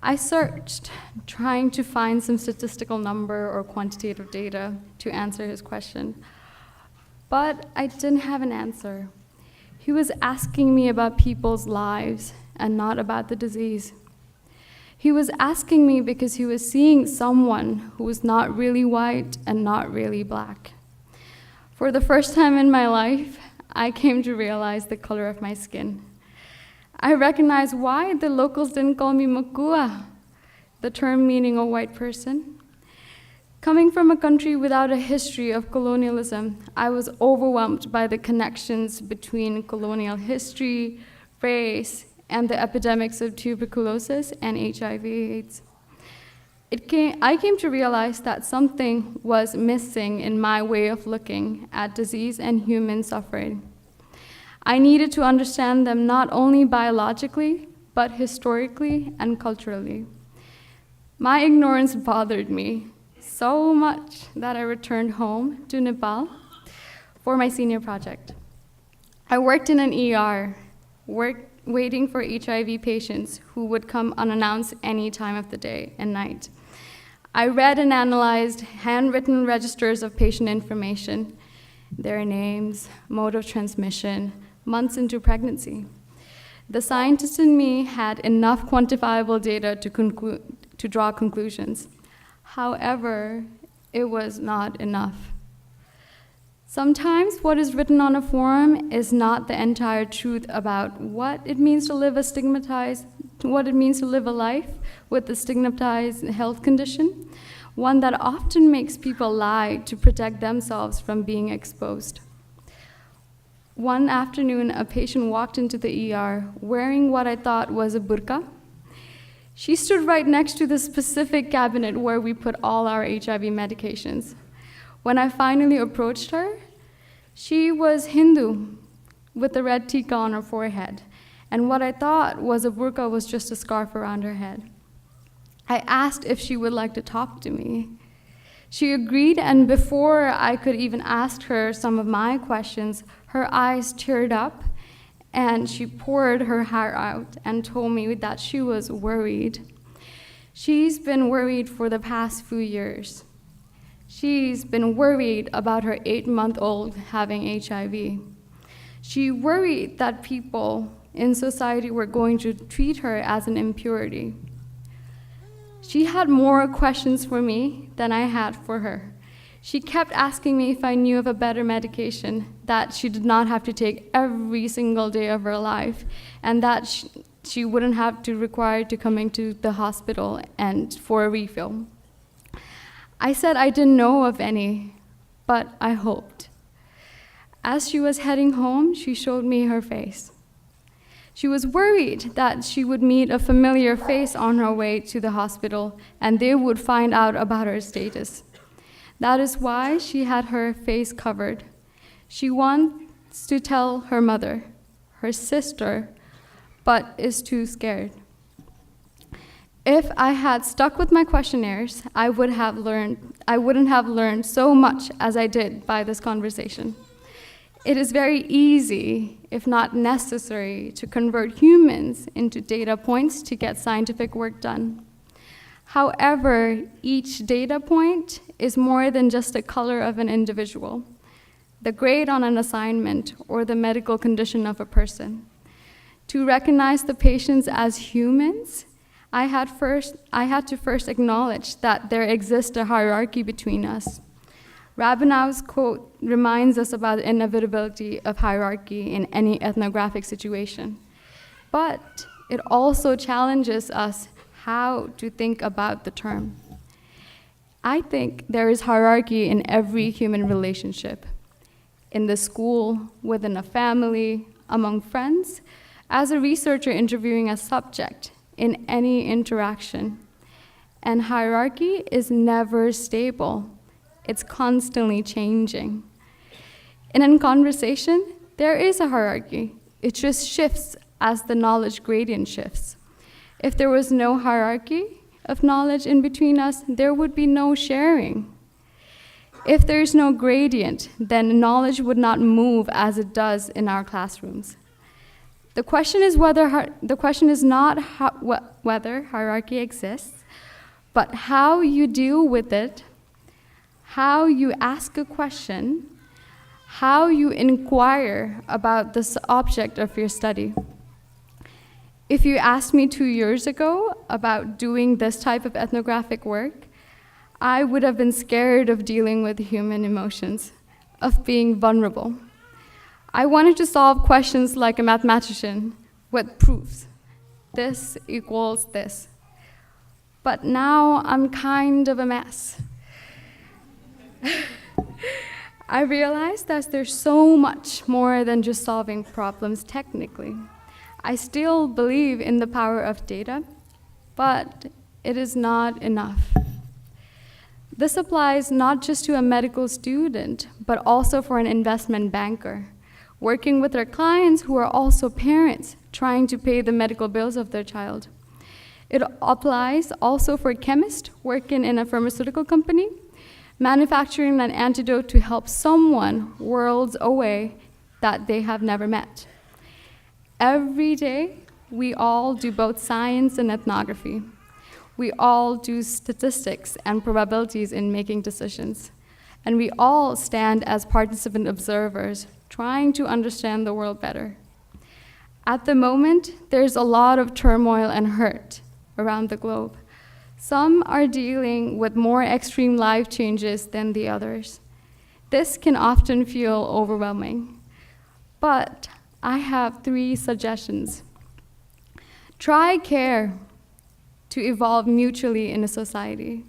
I searched, trying to find some statistical number or quantitative data to answer his question. But I didn't have an answer. He was asking me about people's lives and not about the disease. He was asking me because he was seeing someone who was not really white and not really black. For the first time in my life, I came to realize the color of my skin. I recognized why the locals didn't call me Makua, the term meaning a white person. Coming from a country without a history of colonialism, I was overwhelmed by the connections between colonial history, race, and the epidemics of tuberculosis and HIV/AIDS. I came to realize that something was missing in my way of looking at disease and human suffering. I needed to understand them not only biologically, but historically and culturally. My ignorance bothered me so much that I returned home to Nepal for my senior project. I worked in an ER, waiting for HIV patients who would come unannounced any time of the day and night. I read and analyzed handwritten registers of patient information, their names, mode of transmission, months into pregnancy. The scientist in me had enough quantifiable data to draw conclusions. However, it was not enough. Sometimes what is written on a form is not the entire truth about what it means to live a life with a stigmatized health condition, one that often makes people lie to protect themselves from being exposed. One afternoon, a patient walked into the ER wearing what I thought was a burqa. She stood right next to the specific cabinet where we put all our HIV medications. When I finally approached her, she was Hindu with a red tikka on her forehead, and what I thought was a burqa was just a scarf around her head. I asked if she would like to talk to me. She agreed, and before I could even ask her some of my questions, her eyes teared up, and she poured her heart out and told me that she was worried. She's been worried for the past few years. She's been worried about her 8-month-old having HIV. She worried that people in society were going to treat her as an impurity. She had more questions for me than I had for her. She kept asking me if I knew of a better medication that she did not have to take every single day of her life, and that she wouldn't have to require to come into the hospital and for a refill. I said I didn't know of any, but I hoped. As she was heading home, she showed me her face. She was worried that she would meet a familiar face on her way to the hospital, and they would find out about her status. That is why she had her face covered. She wants to tell her mother, her sister, but is too scared. If I had stuck with my questionnaires, I wouldn't have learned so much as I did by this conversation. It is very easy, if not necessary, to convert humans into data points to get scientific work done. However, each data point is more than just the color of an individual, the grade on an assignment, or the medical condition of a person. To recognize the patients as humans, I had to first acknowledge that there exists a hierarchy between us. Rabinow's quote reminds us about the inevitability of hierarchy in any ethnographic situation, but it also challenges us how to think about the term. I think there is hierarchy in every human relationship, in the school, within a family, among friends, as a researcher interviewing a subject, in any interaction. And hierarchy is never stable. It's constantly changing. In a conversation, there is a hierarchy. It just shifts as the knowledge gradient shifts. If there was no hierarchy of knowledge in between us, there would be no sharing. If there's no gradient, then knowledge would not move as it does in our classrooms. The question is not whether hierarchy exists, but how you deal with it, how you ask a question, how you inquire about this object of your study. If you asked me 2 years ago about doing this type of ethnographic work, I would have been scared of dealing with human emotions, of being vulnerable. I wanted to solve questions like a mathematician with proofs. This equals this. But now I'm kind of a mess. I realized that there's so much more than just solving problems technically. I still believe in the power of data, but it is not enough. This applies not just to a medical student, but also for an investment banker, working with their clients who are also parents, trying to pay the medical bills of their child. It applies also for a chemist working in a pharmaceutical company, manufacturing an antidote to help someone worlds away that they have never met. Every day, we all do both science and ethnography. We all do statistics and probabilities in making decisions. And we all stand as participant observers, trying to understand the world better. At the moment, there's a lot of turmoil and hurt around the globe. Some are dealing with more extreme life changes than the others. This can often feel overwhelming. But I have 3 suggestions. Try care to evolve mutually in a society.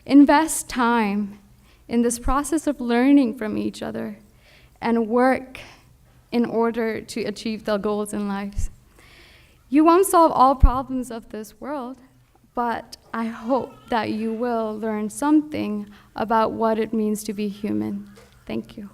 Invest time in this process of learning from each other and work in order to achieve the goals in life. You won't solve all problems of this world, but I hope that you will learn something about what it means to be human. Thank you.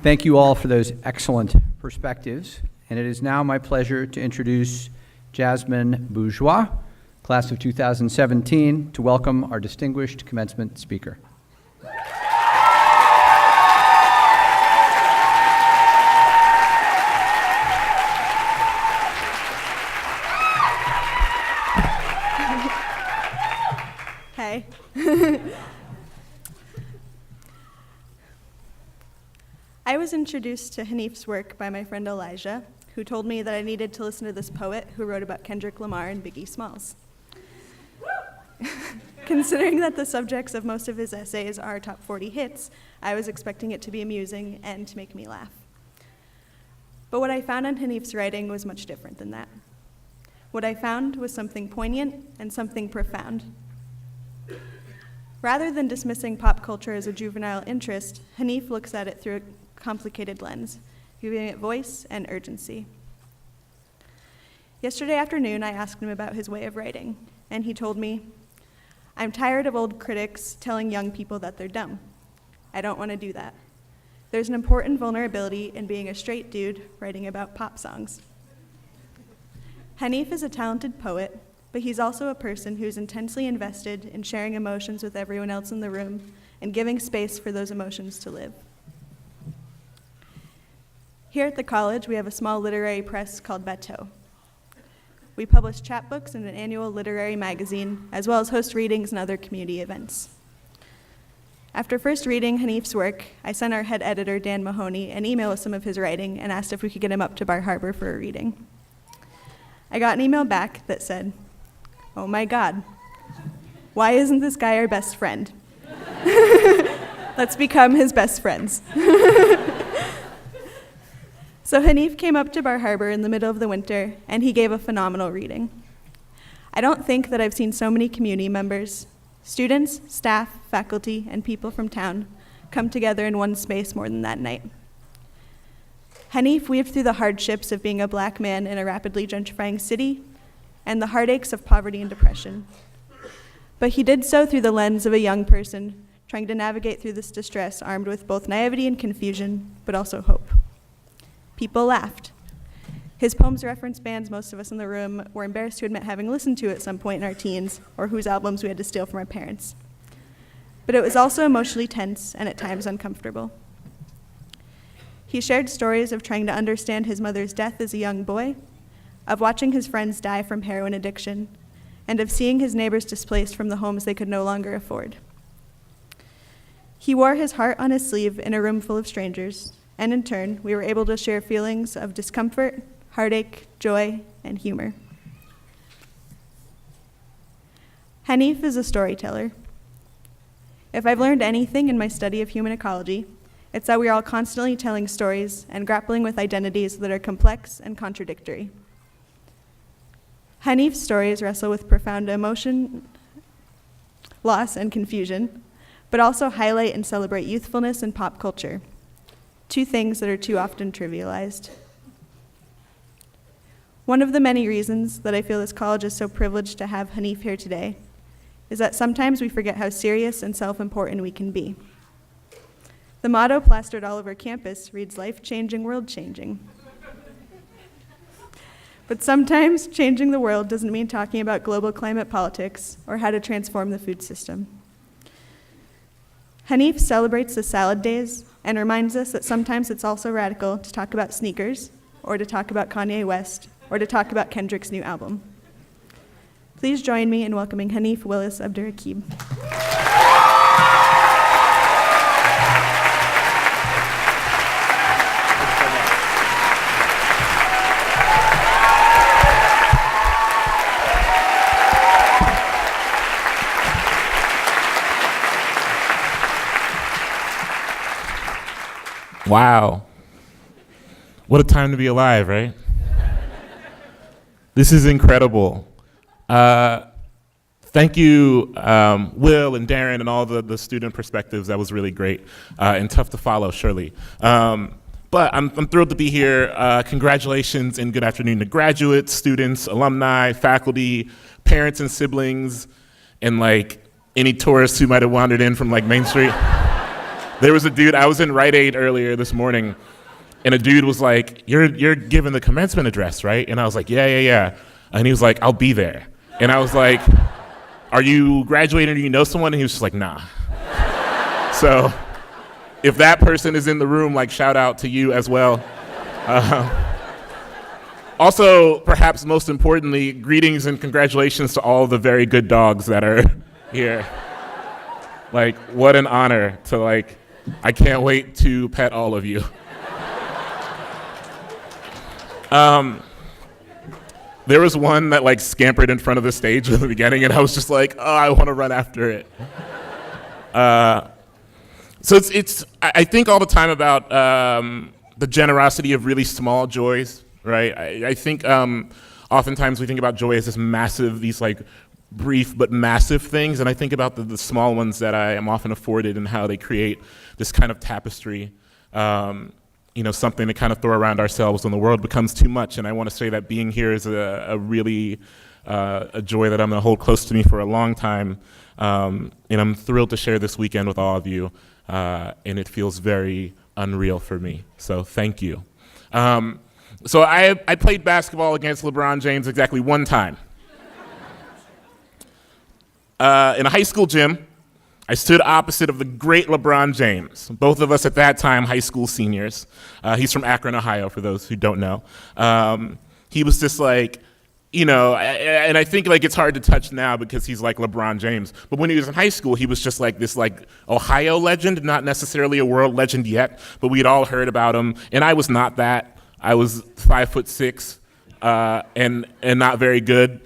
Thank you all for those excellent perspectives. And it is now my pleasure to introduce Jasmine Bourgeois, class of 2017, to welcome our distinguished commencement speaker. Hey. I was introduced to Hanif's work by my friend Elijah, who told me that I needed to listen to this poet who wrote about Kendrick Lamar and Biggie Smalls. Considering that the subjects of most of his essays are top 40 hits, I was expecting it to be amusing and to make me laugh. But what I found in Hanif's writing was much different than that. What I found was something poignant and something profound. Rather than dismissing pop culture as a juvenile interest, Hanif looks at it through a complicated lens, giving it voice and urgency. Yesterday afternoon, I asked him about his way of writing, and he told me, "I'm tired of old critics telling young people that they're dumb. I don't want to do that. There's an important vulnerability in being a straight dude writing about pop songs." Hanif is a talented poet, but he's also a person who's intensely invested in sharing emotions with everyone else in the room and giving space for those emotions to live. Here at the college, we have a small literary press called Bateau. We publish chapbooks in an annual literary magazine, as well as host readings and other community events. After first reading Hanif's work, I sent our head editor, Dan Mahoney, an email with some of his writing and asked if we could get him up to Bar Harbor for a reading. I got an email back that said, "Oh my God, why isn't this guy our best friend? Let's become his best friends." So Hanif came up to Bar Harbor in the middle of the winter, and he gave a phenomenal reading. I don't think that I've seen so many community members, students, staff, faculty, and people from town come together in one space more than that night. Hanif weaved through the hardships of being a Black man in a rapidly gentrifying city and the heartaches of poverty and depression. But he did so through the lens of a young person trying to navigate through this distress armed with both naivety and confusion, but also hope. People laughed. His poems reference bands most of us in the room were embarrassed to admit having listened to at some point in our teens, or whose albums we had to steal from our parents. But it was also emotionally tense and at times uncomfortable. He shared stories of trying to understand his mother's death as a young boy, of watching his friends die from heroin addiction, and of seeing his neighbors displaced from the homes they could no longer afford. He wore his heart on his sleeve in a room full of strangers, and in turn, we were able to share feelings of discomfort, heartache, joy, and humor. Hanif is a storyteller. If I've learned anything in my study of human ecology, it's that we are all constantly telling stories and grappling with identities that are complex and contradictory. Hanif's stories wrestle with profound emotion, loss, and confusion, but also highlight and celebrate youthfulness and pop culture, two things that are too often trivialized. One of the many reasons that I feel this college is so privileged to have Hanif here today is that sometimes we forget how serious and self-important we can be. The motto plastered all over campus reads, "Life-changing, world-changing." But sometimes changing the world doesn't mean talking about global climate politics or how to transform the food system. Hanif celebrates the salad days and reminds us that sometimes it's also radical to talk about sneakers, or to talk about Kanye West, or to talk about Kendrick's new album. Please join me in welcoming Hanif Willis-Abdurraqib. Wow. What a time to be alive, right? This is incredible. Thank you, Will and Darron, and all the student perspectives. That was really great and tough to follow, surely. But I'm thrilled to be here. Congratulations and good afternoon to graduates, students, alumni, faculty, parents and siblings, and like any tourists who might have wandered in from like Main Street. There was a dude, I was in Rite Aid earlier this morning, and a dude was like, you're giving the commencement address, right? And I was like, yeah. And he was like, I'll be there. And I was like, are you graduating, or do you know someone? And he was just like, nah. So if that person is in the room, like, shout out to you as well. Also, perhaps most importantly, greetings and congratulations to all the very good dogs that are here. Like, what an honor to, like, I can't wait to pet all of you. There was one that like scampered in front of the stage at the beginning, and I was just like, oh, I want to run after it. So I think all the time about the generosity of really small joys, right? I think oftentimes we think about joy as these like brief but massive things, and I think about the small ones that I am often afforded and how they create this kind of tapestry, something to kind of throw around ourselves when the world becomes too much. And I want to say that being here is a really a joy that I'm going to hold close to me for a long time, and I'm thrilled to share this weekend with all of you, and it feels very unreal for me, so thank you. So I played basketball against LeBron James exactly one time. In a high school gym, I stood opposite of the great LeBron James, both of us at that time high school seniors. He's from Akron, Ohio, for those who don't know. He was just like, and I think like it's hard to touch now because he's like LeBron James. But when he was in high school, he was just like this like Ohio legend, not necessarily a world legend yet, but we'd all heard about him. And I was not that. I was 5'6", and not very good.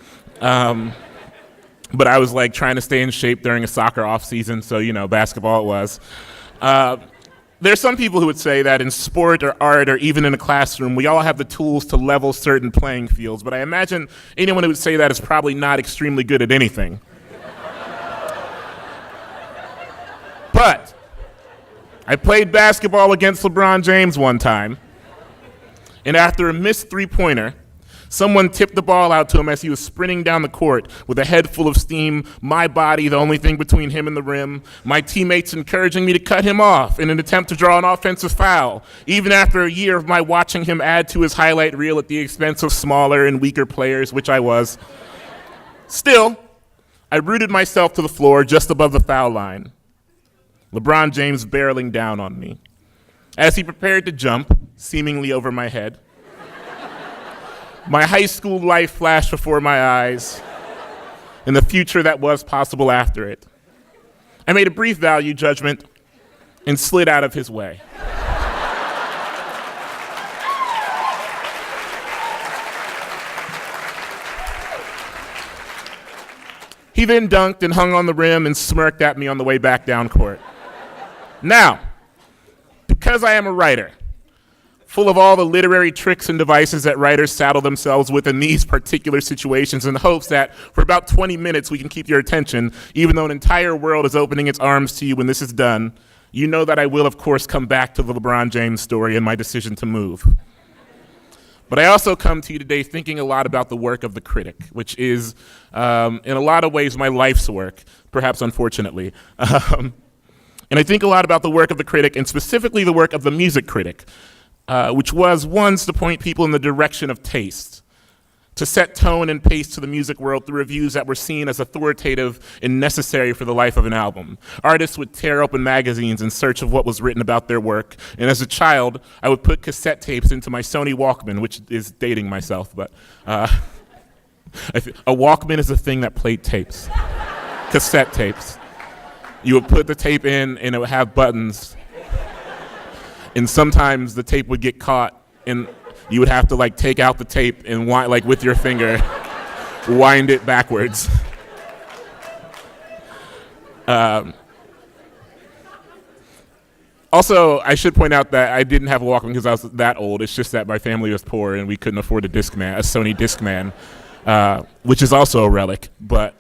But I was like trying to stay in shape during a soccer off season, so basketball it was. There are some people who would say that in sport or art or even in a classroom, we all have the tools to level certain playing fields, but I imagine anyone who would say that is probably not extremely good at anything. But I played basketball against LeBron James one time, and after a missed three-pointer, Someone tipped the ball out to him as he was sprinting down the court with a head full of steam, my body the only thing between him and the rim, my teammates encouraging me to cut him off in an attempt to draw an offensive foul, even after a year of my watching him add to his highlight reel at the expense of smaller and weaker players, which I was. Still, I rooted myself to the floor just above the foul line. LeBron James barreling down on me. As he prepared to jump, seemingly over my head, my high school life flashed before my eyes and the future that was possible after it. I made a brief value judgment and slid out of his way. He then dunked and hung on the rim and smirked at me on the way back down court. Now, because I am a writer, full of all the literary tricks and devices that writers saddle themselves with in these particular situations in the hopes that for about 20 minutes we can keep your attention, even though an entire world is opening its arms to you when this is done, you know that I will, of course, come back to the LeBron James story and my decision to move. But I also come to you today thinking a lot about the work of the critic, which is, in a lot of ways, my life's work, perhaps unfortunately. And I think a lot about the work of the critic, and specifically the work of the music critic, which was once to point people in the direction of taste, to set tone and pace to the music world through reviews that were seen as authoritative and necessary for the life of an album. Artists would tear open magazines in search of what was written about their work, and as a child, I would put cassette tapes into my Sony Walkman, which is dating myself, but a Walkman is a thing that played tapes, cassette tapes. You would put the tape in, and it would have buttons, and sometimes the tape would get caught, and you would have to take out the tape and with your finger, wind it backwards. Also, I should point out that I didn't have a Walkman because I was that old. It's just that my family was poor and we couldn't afford a Sony Discman, which is also a relic. But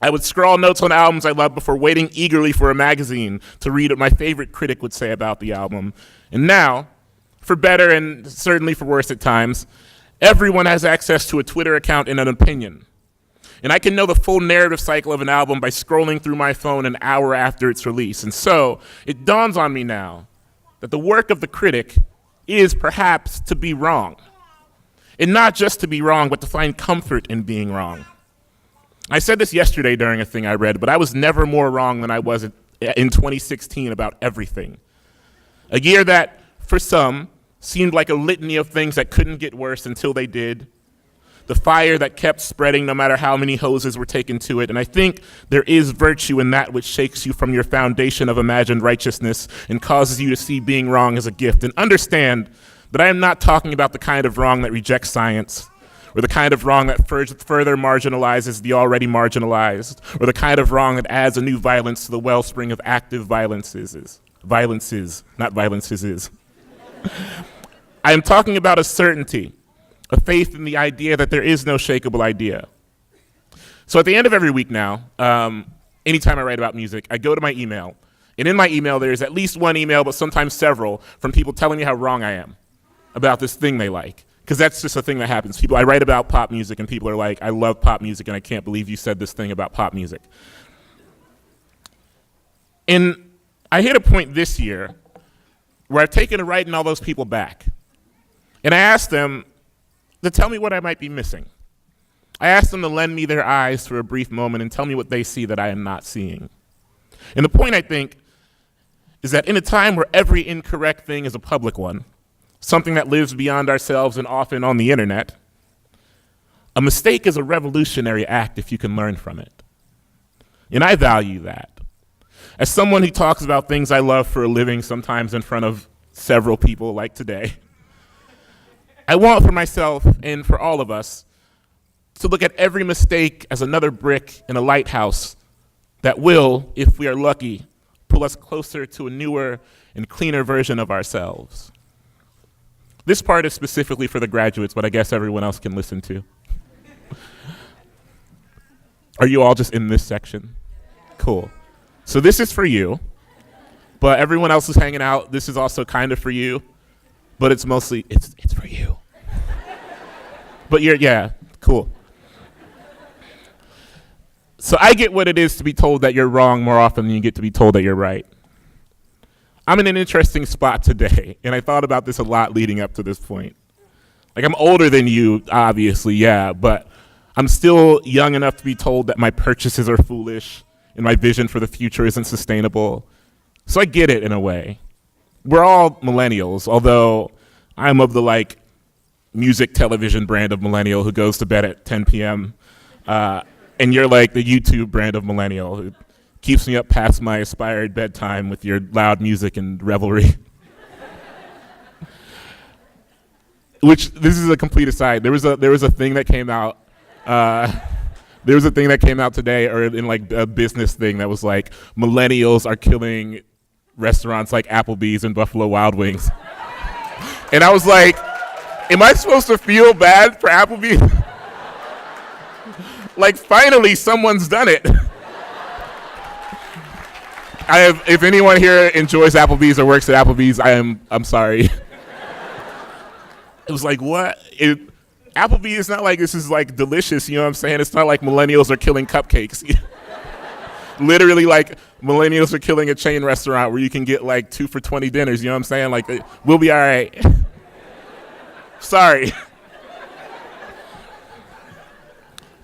I would scrawl notes on albums I loved before waiting eagerly for a magazine to read what my favorite critic would say about the album. And now, for better and certainly for worse at times, everyone has access to a Twitter account and an opinion. And I can know the full narrative cycle of an album by scrolling through my phone an hour after its release. And so it dawns on me now that the work of the critic is perhaps to be wrong. And not just to be wrong, but to find comfort in being wrong. I said this yesterday during a thing I read, but I was never more wrong than I was in 2016 about everything. A year that, for some, seemed like a litany of things that couldn't get worse until they did. The fire that kept spreading no matter how many hoses were taken to it. And I think there is virtue in that which shakes you from your foundation of imagined righteousness and causes you to see being wrong as a gift. And understand that I am not talking about the kind of wrong that rejects science, or the kind of wrong that further marginalizes the already marginalized, or the kind of wrong that adds a new violence to the wellspring of active violences, not violences is. I am talking about a certainty, a faith in the idea that there is no shakable idea. So at the end of every week now, anytime I write about music, I go to my email. And in my email, there's at least one email, but sometimes several, from people telling me how wrong I am about this thing they like. Because that's just a thing that happens. I write about pop music, and people are like, I love pop music, and I can't believe you said this thing about pop music. And I hit a point this year where I've taken to writing all those people back. And I asked them to tell me what I might be missing. I asked them to lend me their eyes for a brief moment and tell me what they see that I am not seeing. And the point, I think, is that in a time where every incorrect thing is a public one, something that lives beyond ourselves and often on the internet, a mistake is a revolutionary act if you can learn from it. And I value that. As someone who talks about things I love for a living, sometimes in front of several people like today, I want for myself and for all of us to look at every mistake as another brick in a lighthouse that will, if we are lucky, pull us closer to a newer and cleaner version of ourselves. This part is specifically for the graduates, but I guess everyone else can listen to. Are you all just in this section? Cool. So this is for you, but everyone else is hanging out. This is also kind of for you, but it's mostly, it's for you. But yeah, cool. So I get what it is to be told that you're wrong more often than you get to be told that you're right. I'm in an interesting spot today, and I thought about this a lot leading up to this point. Like, I'm older than you, obviously, yeah, but I'm still young enough to be told that my purchases are foolish and my vision for the future isn't sustainable. So I get it in a way. We're all millennials, although I'm of the, like, music television brand of millennial who goes to bed at 10 p.m., and you're like the YouTube brand of millennial who keeps me up past my aspired bedtime with your loud music and revelry. Which, this is a complete aside. There was a thing that came out. There was a thing that came out today, or in like a business thing that was like, millennials are killing restaurants like Applebee's and Buffalo Wild Wings. And I was like, am I supposed to feel bad for Applebee's? Like, finally, someone's done it. If anyone here enjoys Applebee's or works at Applebee's, I'm sorry. It was like, what? Applebee's is not like this is like delicious, you know what I'm saying? It's not like millennials are killing cupcakes. Literally, like, millennials are killing a chain restaurant where you can get like 2 for $20 dinners, you know what I'm saying? Like, we'll be all right. Sorry.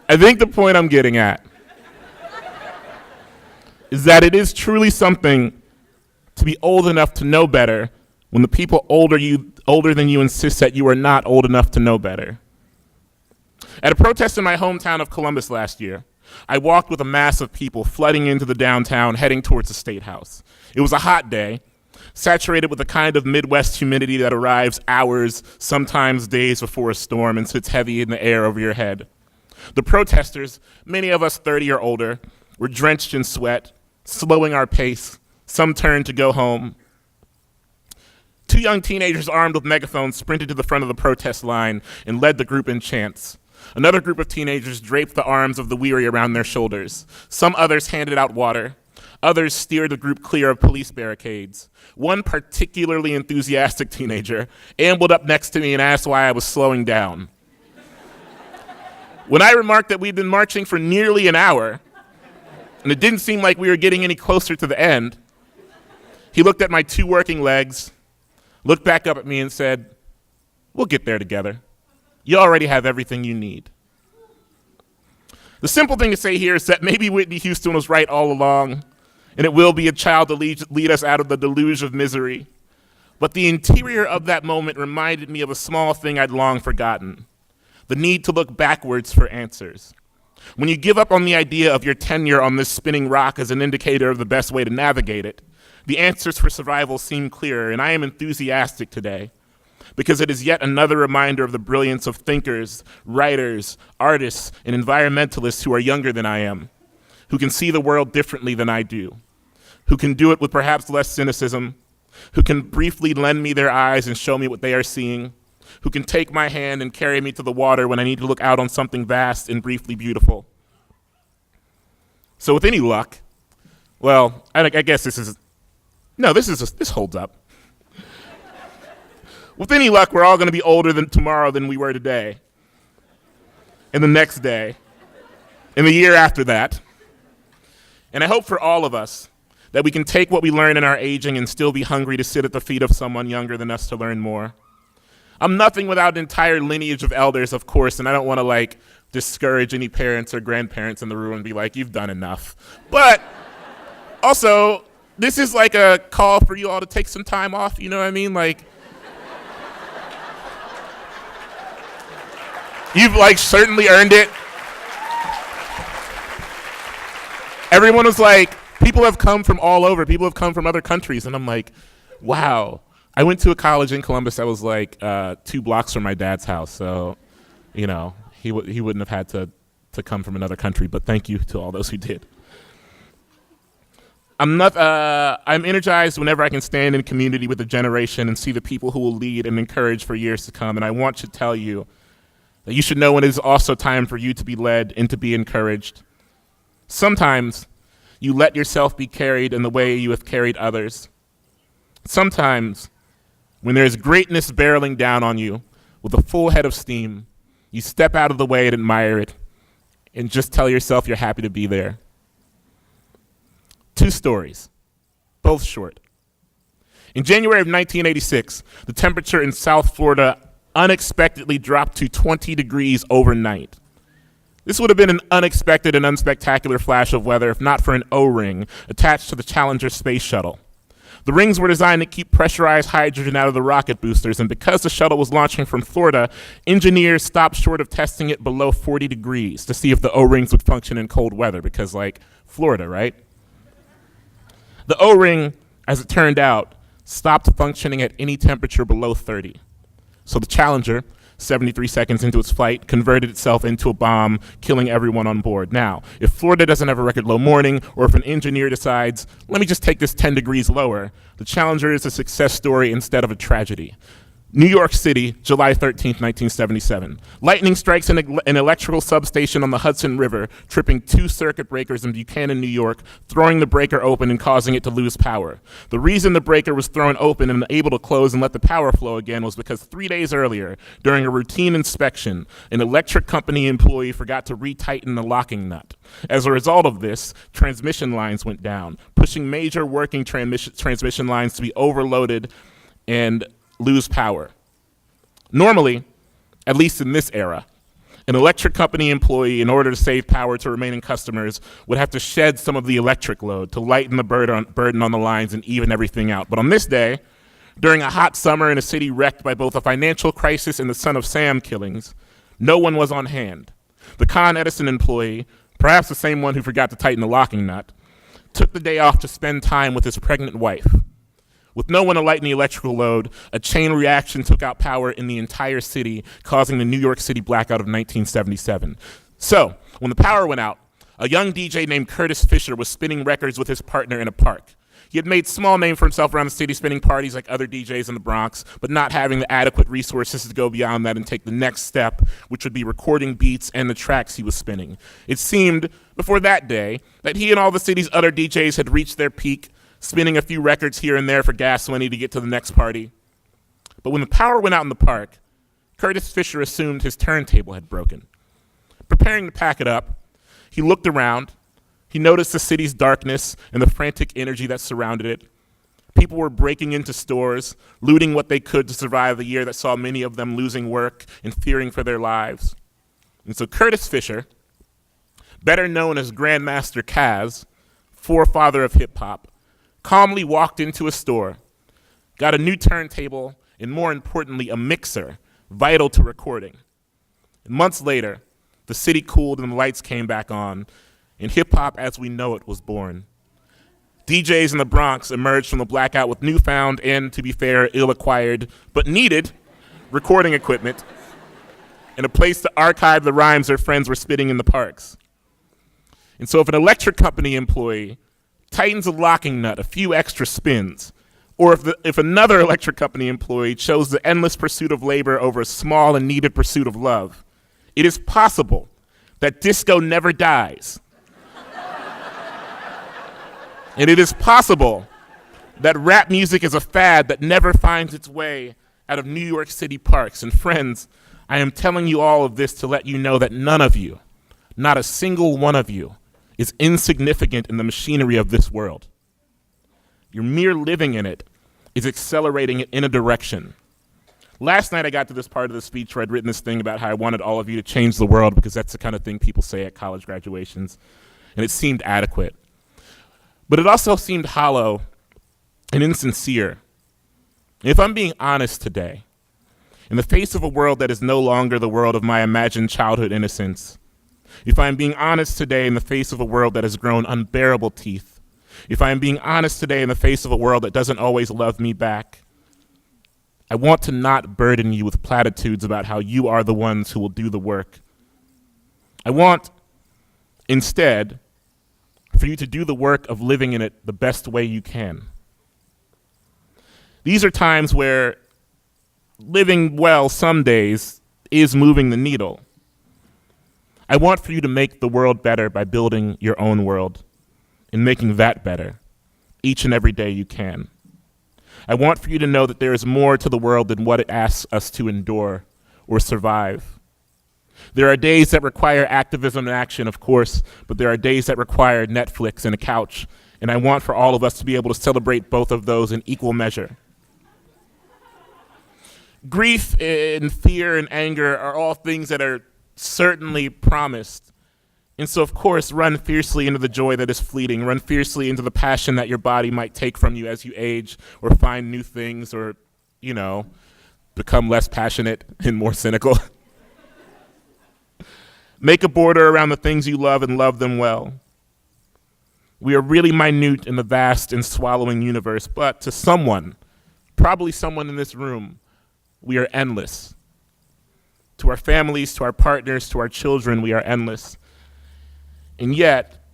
I think the point I'm getting at is that it is truly something to be old enough to know better when the people older than you insist that you are not old enough to know better. At a protest in my hometown of Columbus last year, I walked with a mass of people flooding into the downtown, heading towards the State House. It was a hot day, saturated with the kind of Midwest humidity that arrives hours, sometimes days before a storm and sits heavy in the air over your head. The protesters, many of us 30 or older, were drenched in sweat, slowing our pace. Some turned to go home. 2 young teenagers armed with megaphones sprinted to the front of the protest line and led the group in chants. Another group of teenagers draped the arms of the weary around their shoulders. Some others handed out water. Others steered the group clear of police barricades. One particularly enthusiastic teenager ambled up next to me and asked why I was slowing down. When I remarked that we'd been marching for nearly an hour, and it didn't seem like we were getting any closer to the end, he looked at my 2 working legs, looked back up at me and said, "We'll get there together. You already have everything you need." The simple thing to say here is that maybe Whitney Houston was right all along, and it will be a child to lead us out of the deluge of misery. But the interior of that moment reminded me of a small thing I'd long forgotten: the need to look backwards for answers. When you give up on the idea of your tenure on this spinning rock as an indicator of the best way to navigate it, the answers for survival seem clearer, and I am enthusiastic today because it is yet another reminder of the brilliance of thinkers, writers, artists, and environmentalists who are younger than I am, who can see the world differently than I do, who can do it with perhaps less cynicism, who can briefly lend me their eyes and show me what they are seeing, who can take my hand and carry me to the water when I need to look out on something vast and briefly beautiful. So with any luck, well, I guess this holds up. With any luck, we're all going to be older tomorrow than we were today, and the next day, and the year after that. And I hope for all of us that we can take what we learn in our aging and still be hungry to sit at the feet of someone younger than us to learn more. I'm nothing without an entire lineage of elders, of course, and I don't want to discourage any parents or grandparents in the room and be like, you've done enough. But also, this is like a call for you all to take some time off, you know what I mean? You've certainly earned it. Everyone was like, people have come from all over, people have come from other countries, and I'm like, wow. I went to a college in Columbus that was 2 blocks from my dad's house, so, he wouldn't have had to come from another country, but thank you to all those who did. I'm energized whenever I can stand in community with a generation and see the people who will lead and encourage for years to come, and I want to tell you that you should know when it is also time for you to be led and to be encouraged. Sometimes you let yourself be carried in the way you have carried others. Sometimes, when there is greatness barreling down on you with a full head of steam, You step out of the way and admire it, and just tell yourself you're happy to be there. 2 stories, both short. In January of 1986, the temperature in South Florida unexpectedly dropped to 20 degrees overnight. This would have been an unexpected and unspectacular flash of weather if not for an O-ring attached to the Challenger space shuttle. The rings were designed to keep pressurized hydrogen out of the rocket boosters, and because the shuttle was launching from Florida, engineers stopped short of testing it below 40 degrees to see if the O-rings would function in cold weather, because, Florida, right? The O-ring, as it turned out, stopped functioning at any temperature below 30. So the Challenger, 73 seconds into its flight, converted itself into a bomb, killing everyone on board. Now, if Florida doesn't have a record low morning, or if an engineer decides, let me just take this 10 degrees lower, the Challenger is a success story instead of a tragedy. New York City, July 13th, 1977. Lightning strikes an electrical substation on the Hudson River, tripping 2 circuit breakers in Buchanan, New York, throwing the breaker open and causing it to lose power. The reason the breaker was thrown open and able to close and let the power flow again was because 3 days earlier, during a routine inspection, an electric company employee forgot to retighten the locking nut. As a result of this, transmission lines went down, pushing major working transmission lines to be overloaded and lose power. Normally, at least in this era, an electric company employee, in order to save power to remaining customers, would have to shed some of the electric load to lighten the burden on the lines and even everything out. But on this day, during a hot summer in a city wrecked by both a financial crisis and the Son of Sam killings, no one was on hand. The Con Edison employee, perhaps the same one who forgot to tighten the locking nut, took the day off to spend time with his pregnant wife. With no one to lighten the electrical load, a chain reaction took out power in the entire city, causing the New York City blackout of 1977. So, when the power went out, a young DJ named Curtis Fisher was spinning records with his partner in a park. He had made small name for himself around the city, spinning parties like other DJs in the Bronx, but not having the adequate resources to go beyond that and take the next step, which would be recording beats and the tracks he was spinning. It seemed, before that day, that he and all the city's other DJs had reached their peak, spinning a few records here and there for gas money to get to the next party. But when the power went out in the park, Curtis Fisher assumed his turntable had broken. Preparing to pack it up, he looked around. He noticed the city's darkness and the frantic energy that surrounded it. People were breaking into stores, looting what they could to survive a year that saw many of them losing work and fearing for their lives. And so Curtis Fisher, better known as Grandmaster Caz, forefather of hip-hop, calmly walked into a store, got a new turntable, and more importantly, a mixer, vital to recording. And months later, the city cooled and the lights came back on, and hip-hop as we know it was born. DJs in the Bronx emerged from the blackout with newfound and, to be fair, ill-acquired, but needed, recording equipment, and a place to archive the rhymes their friends were spitting in the parks. And so if an electric company employee tightens a locking nut a few extra spins, or if another electric company employee chose the endless pursuit of labor over a small and needed pursuit of love, it is possible that disco never dies. And it is possible that rap music is a fad that never finds its way out of New York City parks. And friends, I am telling you all of this to let you know that none of you, not a single one of you, is insignificant in the machinery of this world. Your mere living in it is accelerating it in a direction. Last night I got to this part of the speech where I'd written this thing about how I wanted all of you to change the world because that's the kind of thing people say at college graduations, and it seemed adequate. But it also seemed hollow and insincere. And if I'm being honest today, in the face of a world that is no longer the world of my imagined childhood innocence, if I'm being honest today in the face of a world that has grown unbearable teeth, if I'm being honest today in the face of a world that doesn't always love me back, I want to not burden you with platitudes about how you are the ones who will do the work. I want, instead, for you to do the work of living in it the best way you can. These are times where living well some days is moving the needle. I want for you to make the world better by building your own world and making that better each and every day you can. I want for you to know that there is more to the world than what it asks us to endure or survive. There are days that require activism and action, of course, but there are days that require Netflix and a couch, and I want for all of us to be able to celebrate both of those in equal measure. Grief and fear and anger are all things that are certainly promised. And so, of course, run fiercely into the joy that is fleeting. Run fiercely into the passion that your body might take from you as you age or find new things or, become less passionate and more cynical. Make a border around the things you love and love them well. We are really minute in the vast and swallowing universe, but to someone, probably someone in this room, we are endless. To our families, to our partners, to our children, we are endless. And yet,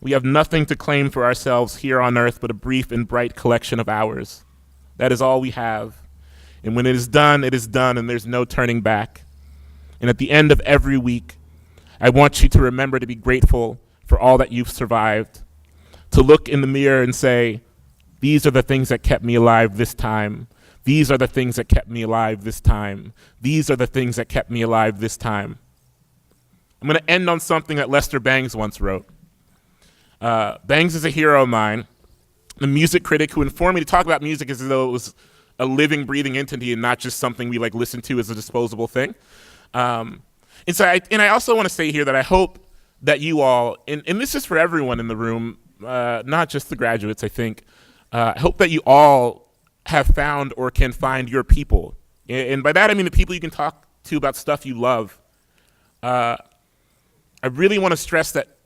we have nothing to claim for ourselves here on earth but a brief and bright collection of hours. That is all we have. And when it is done, and there's no turning back. And at the end of every week, I want you to remember to be grateful for all that you've survived. To look in the mirror and say, these are the things that kept me alive this time. These are the things that kept me alive this time. These are the things that kept me alive this time. I'm going to end on something that Lester Bangs once wrote. Bangs is a hero of mine, the music critic who informed me to talk about music as though it was a living, breathing entity and not just something we listen to as a disposable thing. And I also want to say here that I hope that you all, and this is for everyone in the room, not just the graduates, I think, I hope that you all have found or can find your people. And by that I mean the people you can talk to about stuff you love. I really want to stress that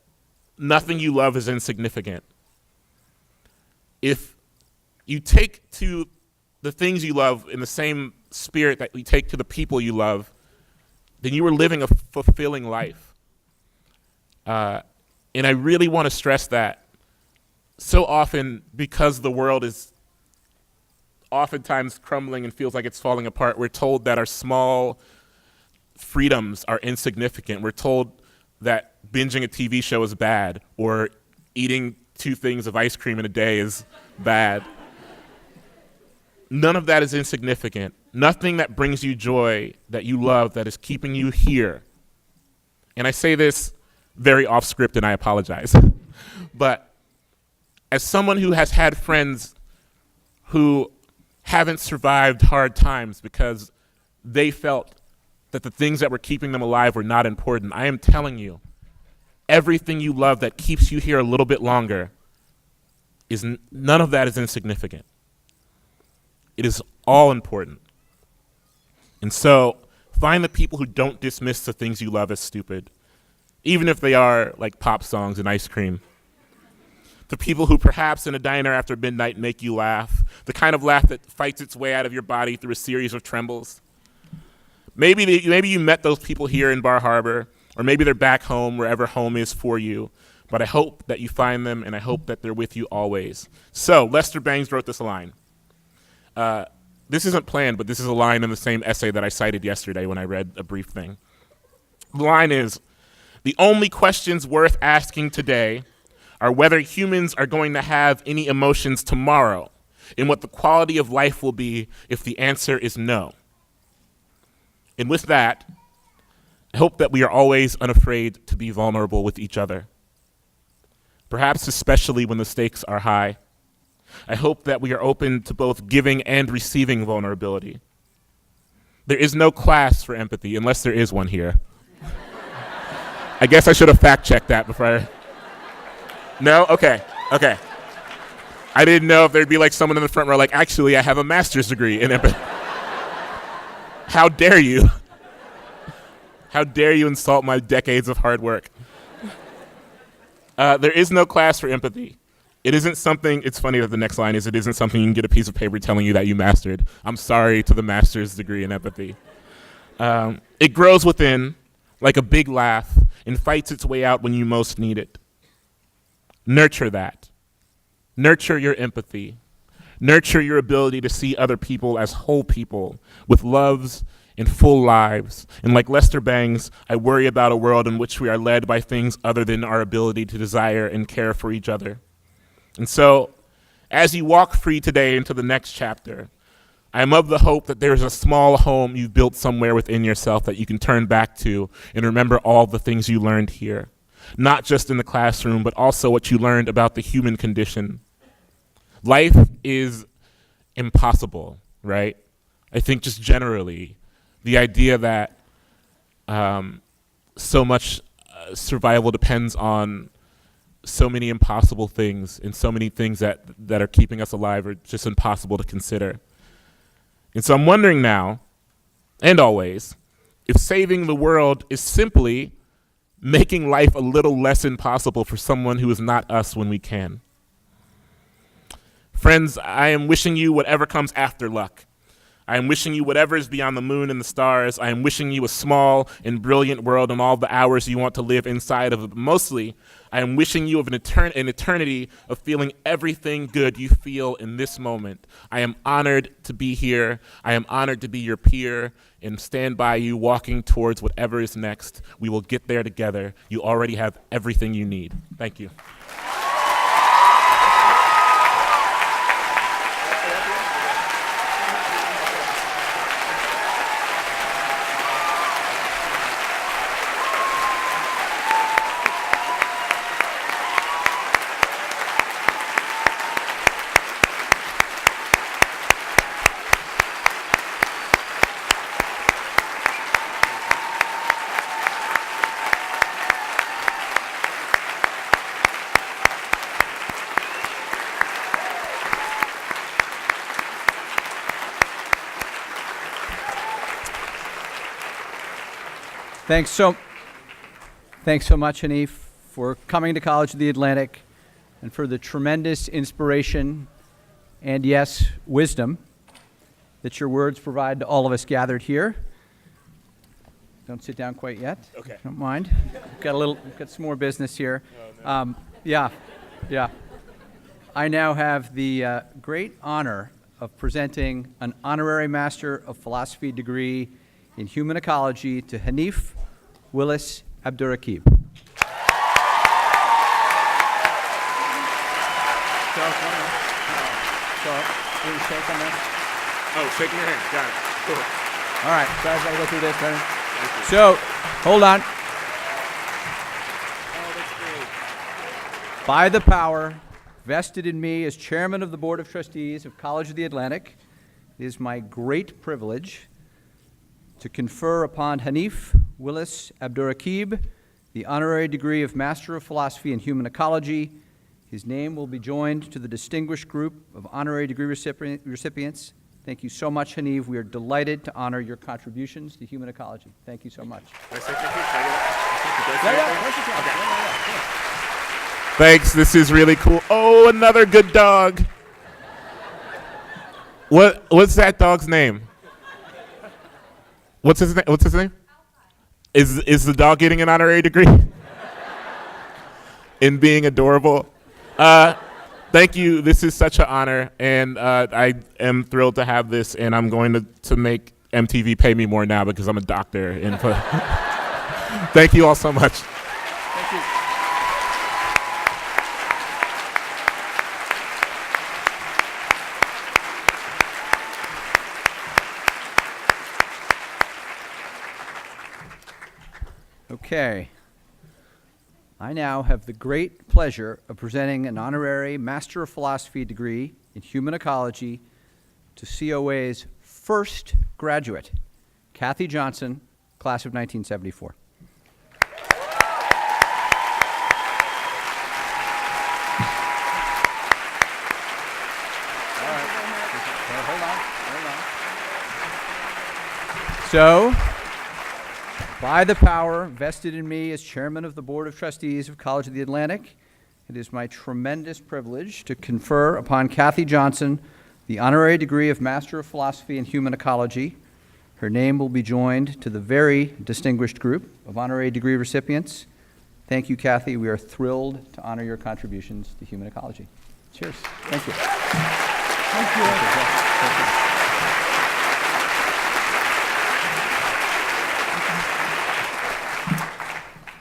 nothing you love is insignificant. If you take to the things you love in the same spirit that you take to the people you love, then you are living a fulfilling life. And I really want to stress that. So often, because the world is oftentimes crumbling and feels like it's falling apart, we're told that our small freedoms are insignificant. We're told that binging a TV show is bad, or eating 2 things of ice cream in a day is bad. None of that is insignificant. Nothing that brings you joy, that you love, that is keeping you here. And I say this very off script, and I apologize. But as someone who has had friends who haven't survived hard times because they felt that the things that were keeping them alive were not important, I am telling you, everything you love that keeps you here a little bit longer, none of that is insignificant. It is all important. And so find the people who don't dismiss the things you love as stupid, even if they are like pop songs and ice cream. The people who perhaps in a diner after midnight make you laugh, the kind of laugh that fights its way out of your body through a series of trembles. Maybe you met those people here in Bar Harbor, or maybe they're back home, wherever home is for you. But I hope that you find them, and I hope that they're with you always. So Lester Bangs wrote this line. This isn't planned, but this is a line in the same essay that I cited yesterday when I read a brief thing. The line is, "The only questions worth asking today are whether humans are going to have any emotions tomorrow, and what the quality of life will be if the answer is no." And with that, I hope that we are always unafraid to be vulnerable with each other, perhaps especially when the stakes are high. I hope that we are open to both giving and receiving vulnerability. There is no class for empathy, unless there is one here. I guess I should have fact-checked that before No? Okay. I didn't know if there'd be someone in the front row actually, I have a master's degree in empathy. How dare you? How dare you insult my decades of hard work? There is no class for empathy. It isn't something, it's funny that the next line is, it isn't something you can get a piece of paper telling you that you mastered. I'm sorry to the master's degree in empathy. It grows within like a big laugh and fights its way out when you most need it. Nurture that. Nurture your empathy. Nurture your ability to see other people as whole people with loves and full lives. And like Lester Bangs, I worry about a world in which we are led by things other than our ability to desire and care for each other. And so, as you walk free today into the next chapter, I am of the hope that there is a small home you've built somewhere within yourself that you can turn back to and remember all the things you learned here, not just in the classroom, but also what you learned about the human condition. Life is impossible, right? I think just generally, the idea that so much survival depends on so many impossible things and so many things that are keeping us alive are just impossible to consider. And so I'm wondering now, and always, if saving the world is simply making life a little less impossible for someone who is not us when we can. Friends, I am wishing you whatever comes after luck. I am wishing you whatever is beyond the moon and the stars. I am wishing you a small and brilliant world and all the hours you want to live inside of it. But mostly, I am wishing you of an eternity of feeling everything good you feel in this moment. I am honored to be here. I am honored to be your peer and stand by you walking towards whatever is next. We will get there together. You already have everything you need. Thank you. Thanks so much, Hanif, for coming to College of the Atlantic and for the tremendous inspiration and, yes, wisdom that your words provide to all of us gathered here. Don't sit down quite yet. Okay. Don't mind. We've got some more business here. Yeah. I now have the great honor of presenting an Honorary Master of Philosophy degree in Human Ecology to Hanif Willis-Abdurraqib. Oh, shaking your hand. Got it. Cool. All right, so I've got to go through this. Right? So, hold on. Oh, that's great. By the power vested in me as chairman of the Board of Trustees of College of the Atlantic, it is my great privilege to confer upon Hanif Willis-Abdurraqib the honorary degree of Master of Philosophy in Human Ecology. His name will be joined to the distinguished group of honorary degree recipients. Thank you so much, Hanif. We are delighted to honor your contributions to human ecology. Thank you so much. Can I say thank you? Thanks, this is really cool. Oh, another good dog. What's that dog's name? What's his name? Is the dog getting an honorary degree? In being adorable. Thank you. This is such an honor, and I am thrilled to have this, and I'm going to make MTV pay me more now because I'm a doctor. And thank you all so much. Thank you. Okay. I now have the great pleasure of presenting an honorary Master of Philosophy degree in Human Ecology to COA's first graduate, Kathy Johnson, class of 1974. All right. Hold on. So, by the power vested in me as chairman of the Board of Trustees of College of the Atlantic, it is my tremendous privilege to confer upon Kathy Johnson the honorary degree of Master of Philosophy in Human Ecology. Her name will be joined to the very distinguished group of honorary degree recipients. Thank you, Kathy. We are thrilled to honor your contributions to human ecology. Cheers. Thank you. Thank you. Thank you.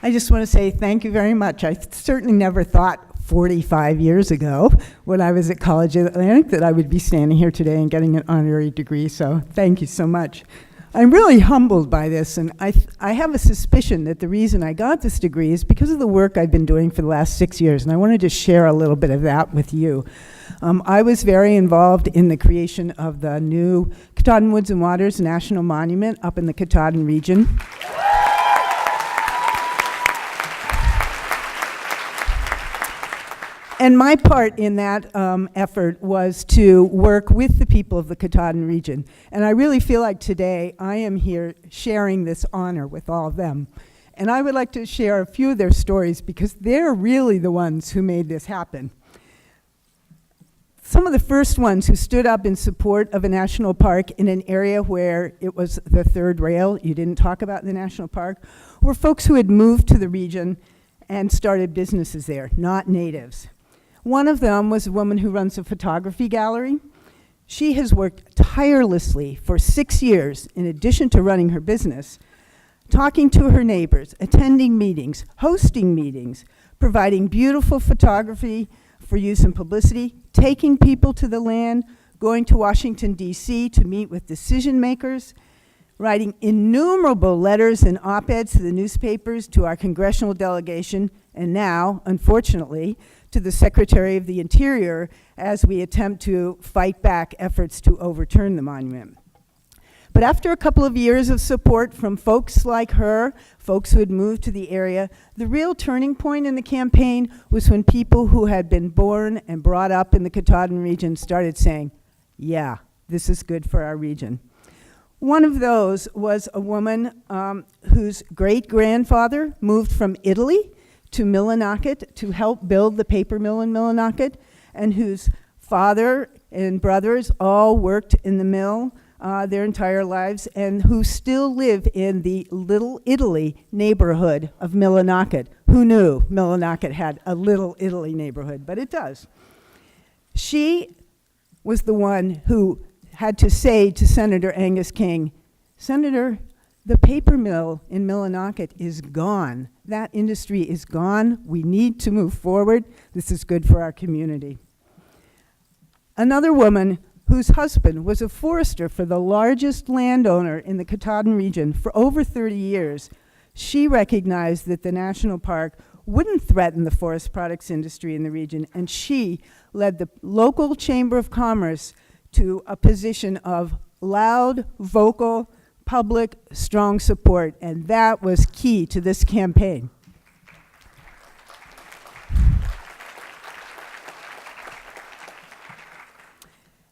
I just want to say thank you very much. I certainly never thought 45 years ago when I was at College Atlantic that I would be standing here today and getting an honorary degree, so thank you so much. I'm really humbled by this, and I have a suspicion that the reason I got this degree is because of the work I've been doing for the last 6 years, and I wanted to share a little bit of that with you. I was very involved in the creation of the new Katahdin Woods and Waters National Monument up in the Katahdin region. And my part in that effort was to work with the people of the Katahdin region. And I really feel like today I am here sharing this honor with all of them. And I would like to share a few of their stories because they're really the ones who made this happen. Some of the first ones who stood up in support of a national park in an area where it was the third rail, you didn't talk about the national park, were folks who had moved to the region and started businesses there, not natives. One of them was a woman who runs a photography gallery. She has worked tirelessly for 6 years, in addition to running her business, talking to her neighbors, attending meetings, hosting meetings, providing beautiful photography for use in publicity, taking people to the land, going to Washington, D.C. to meet with decision makers, writing innumerable letters and op-eds to the newspapers, to our congressional delegation, and now, unfortunately, to the Secretary of the Interior as we attempt to fight back efforts to overturn the monument. But after a couple of years of support from folks like her, folks who had moved to the area, the real turning point in the campaign was when people who had been born and brought up in the Katahdin region started saying, yeah, this is good for our region. One of those was a woman whose great-grandfather moved from Italy to Millinocket to help build the paper mill in Millinocket, and whose father and brothers all worked in the mill their entire lives, and who still live in the Little Italy neighborhood of Millinocket. Who knew Millinocket had a Little Italy neighborhood? But it does. She was the one who had to say to Senator Angus King, Senator, the paper mill in Millinocket is gone. That industry is gone. We need to move forward. This is good for our community. Another woman whose husband was a forester for the largest landowner in the Katahdin region for over 30 years, she recognized that the national park wouldn't threaten the forest products industry in the region, and she led the local Chamber of Commerce to a position of loud, vocal, public, strong support, and that was key to this campaign.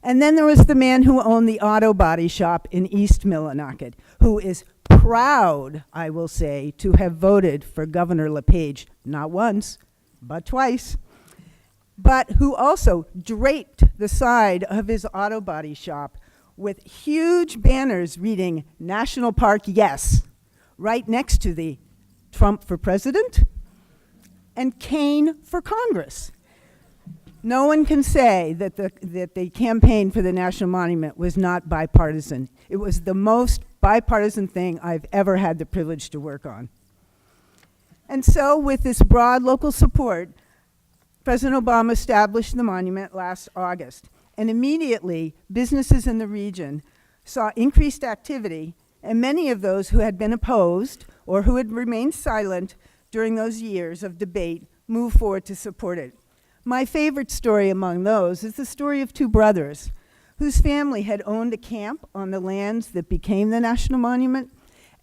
And then there was the man who owned the auto body shop in East Millinocket, who is proud, I will say, to have voted for Governor LePage, not once, but twice, but who also draped the side of his auto body shop with huge banners reading National Park Yes, right next to the Trump for President and Kane for Congress. No one can say that the campaign for the National Monument was not bipartisan. It was the most bipartisan thing I've ever had the privilege to work on. And so with this broad local support, President Obama established the monument last August. And immediately, businesses in the region saw increased activity, and many of those who had been opposed or who had remained silent during those years of debate moved forward to support it. My favorite story among those is the story of two brothers whose family had owned a camp on the lands that became the National Monument,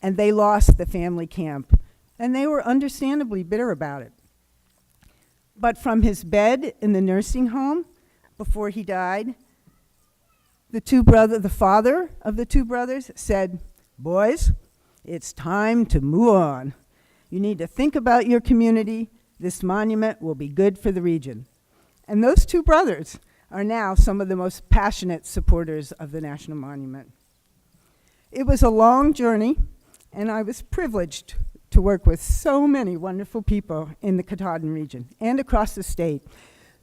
and they lost the family camp, and they were understandably bitter about it. But from his bed in the nursing home, before he died, the father of the two brothers said, boys, it's time to move on. You need to think about your community. This monument will be good for the region. And those two brothers are now some of the most passionate supporters of the National Monument. It was a long journey, and I was privileged to work with so many wonderful people in the Katahdin region and across the state.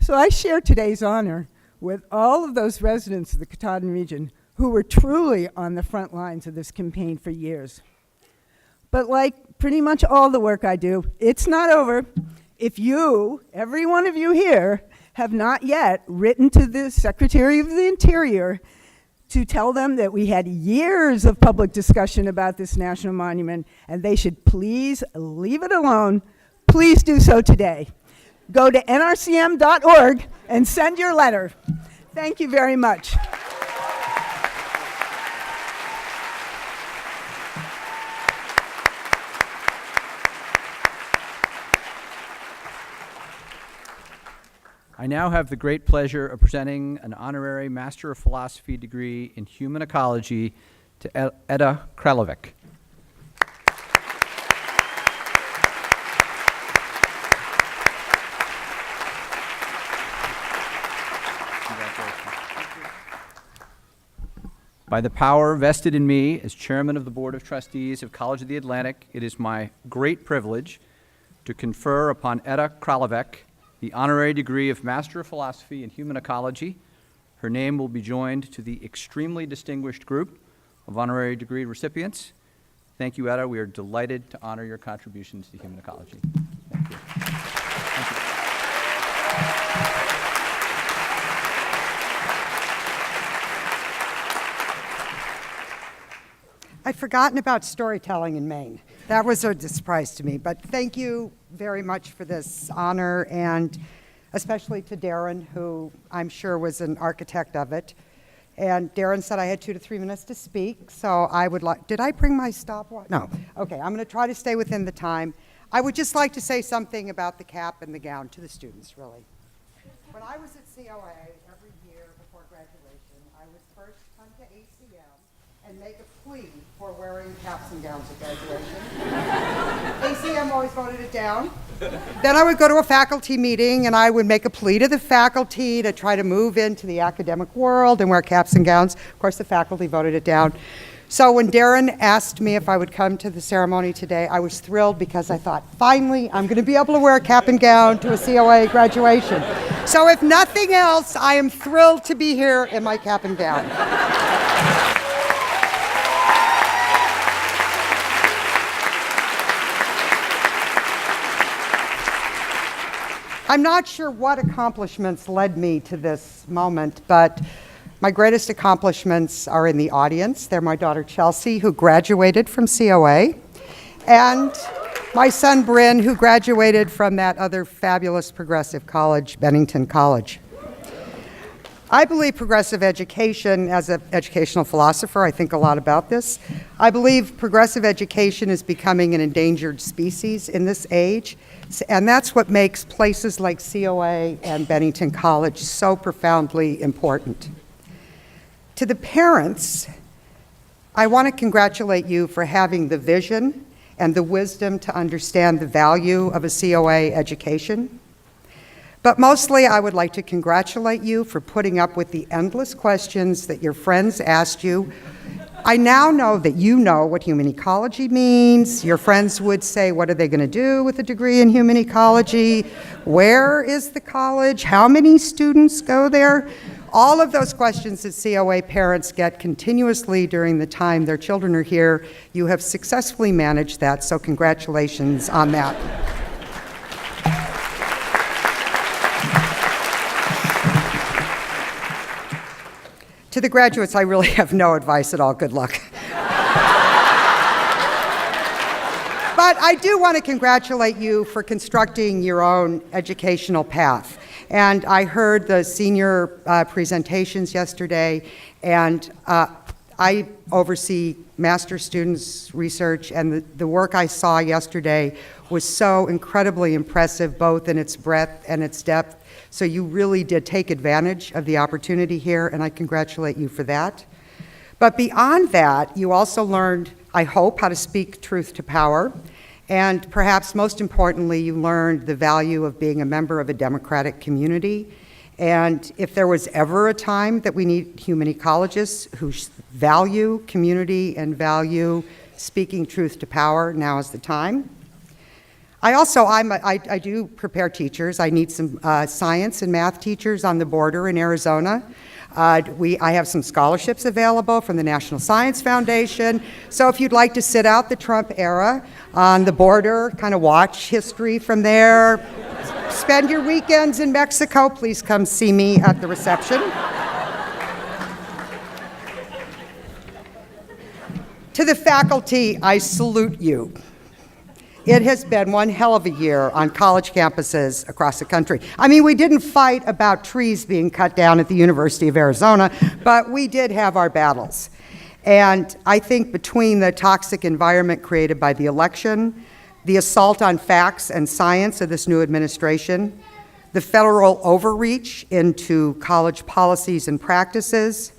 So I share today's honor with all of those residents of the Katahdin region who were truly on the front lines of this campaign for years. But like pretty much all the work I do, it's not over. if you, every one of you here, have not yet written to the Secretary of the Interior to tell them that we had years of public discussion about this national monument and they should please leave it alone, please do so today. Go to nrcm.org and send your letter. Thank you very much. I now have the great pleasure of presenting an honorary Master of Philosophy degree in Human Ecology to Etta Kralovec. By the power vested in me as Chairman of the Board of Trustees of College of the Atlantic, it is my great privilege to confer upon Etta Kralovec the honorary degree of Master of Philosophy in Human Ecology. Her name will be joined to the extremely distinguished group of honorary degree recipients. Thank you, Etta. We are delighted to honor your contributions to human ecology. Thank you. Thank you. I'd forgotten about storytelling in Maine. That was a surprise to me, but thank you very much for this honor, and especially to Darron, who I'm sure was an architect of it. And Darron said I had 2 to 3 minutes to speak, so I would like, did I bring my stopwatch? No. Okay, I'm going to try to stay within the time. I would just like to say something about the cap and the gown to the students, really. When I was at COA every year before graduation, I would first come to ACM and make a plea for wearing caps and gowns at graduation. ACM always voted it down. Then I would go to a faculty meeting and I would make a plea to the faculty to try to move into the academic world and wear caps and gowns. Of course, the faculty voted it down. So when Darron asked me if I would come to the ceremony today, I was thrilled because I thought, finally, I'm going to be able to wear a cap and gown to a COA graduation. So if nothing else, I am thrilled to be here in my cap and gown. I'm not sure what accomplishments led me to this moment, but my greatest accomplishments are in the audience. They're my daughter Chelsea, who graduated from COA, and my son Bryn, who graduated from that other fabulous progressive college, Bennington College. I believe progressive education, as an educational philosopher, I think a lot about this. I believe progressive education is becoming an endangered species in this age, and that's what makes places like COA and Bennington College so profoundly important. To the parents, I want to congratulate you for having the vision and the wisdom to understand the value of a COA education. But mostly, I would like to congratulate you for putting up with the endless questions that your friends asked you. I now know that you know what human ecology means. Your friends would say, what are they going to do with a degree in human ecology? Where is the college? How many students go there? All of those questions that COA parents get continuously during the time their children are here, you have successfully managed that, so congratulations on that. To the graduates, I really have no advice at all. Good luck. But I do want to congratulate you for constructing your own educational path. And I heard the senior presentations yesterday, and I oversee master's students research, and the work I saw yesterday was so incredibly impressive, both in its breadth and its depth. So you really did take advantage of the opportunity here, and I congratulate you for that. But beyond that, you also learned, I hope, how to speak truth to power. And perhaps most importantly, you learned the value of being a member of a democratic community. And if there was ever a time that we need human ecologists who value community and value speaking truth to power, now is the time. I do prepare teachers. I need some science and math teachers on the border in Arizona. I have some scholarships available from the National Science Foundation. So if you'd like to sit out the Trump era on the border, kind of watch history from there, spend your weekends in Mexico, please come see me at the reception. To the faculty, I salute you. It has been one hell of a year on college campuses across the country. I mean, we didn't fight about trees being cut down at the University of Arizona, but we did have our battles. And I think between the toxic environment created by the election, the assault on facts and science of this new administration, the federal overreach into college policies and practices,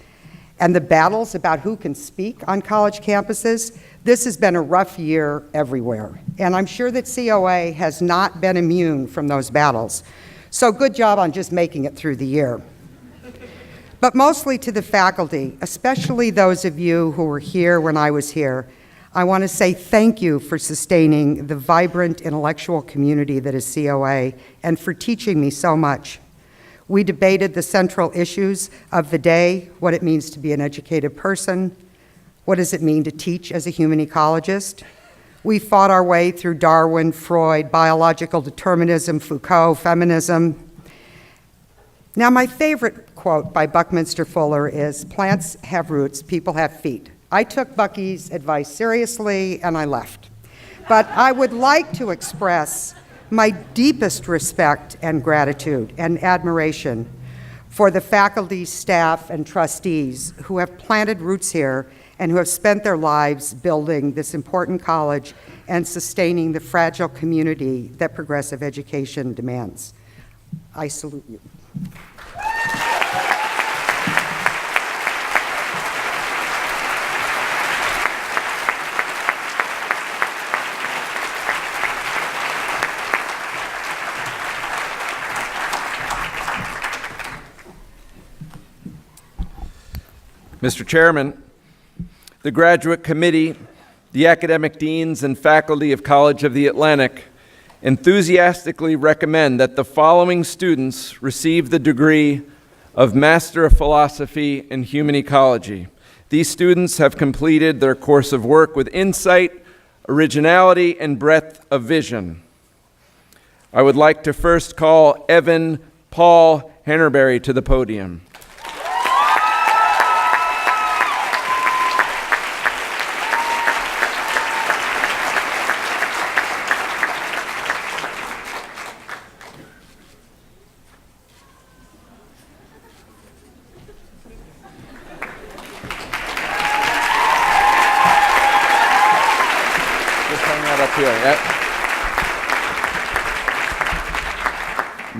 and the battles about who can speak on college campuses, this has been a rough year everywhere. And I'm sure that COA has not been immune from those battles. So good job on just making it through the year. But mostly to the faculty, especially those of you who were here when I was here, I want to say thank you for sustaining the vibrant intellectual community that is COA and for teaching me so much. We debated the central issues of the day, what it means to be an educated person, what does it mean to teach as a human ecologist. We fought our way through Darwin, Freud, biological determinism, Foucault, feminism. Now, my favorite quote by Buckminster Fuller is, "Plants have roots, people have feet." I took Bucky's advice seriously and I left. But I would like to express my deepest respect and gratitude and admiration for the faculty, staff, and trustees who have planted roots here and who have spent their lives building this important college and sustaining the fragile community that progressive education demands. I salute you. Mr. Chairman, the graduate committee, the academic deans and faculty of College of the Atlantic enthusiastically recommend that the following students receive the degree of Master of Philosophy in Human Ecology. These students have completed their course of work with insight, originality, and breadth of vision. I would like to first call Evan Paul Honorary to the podium.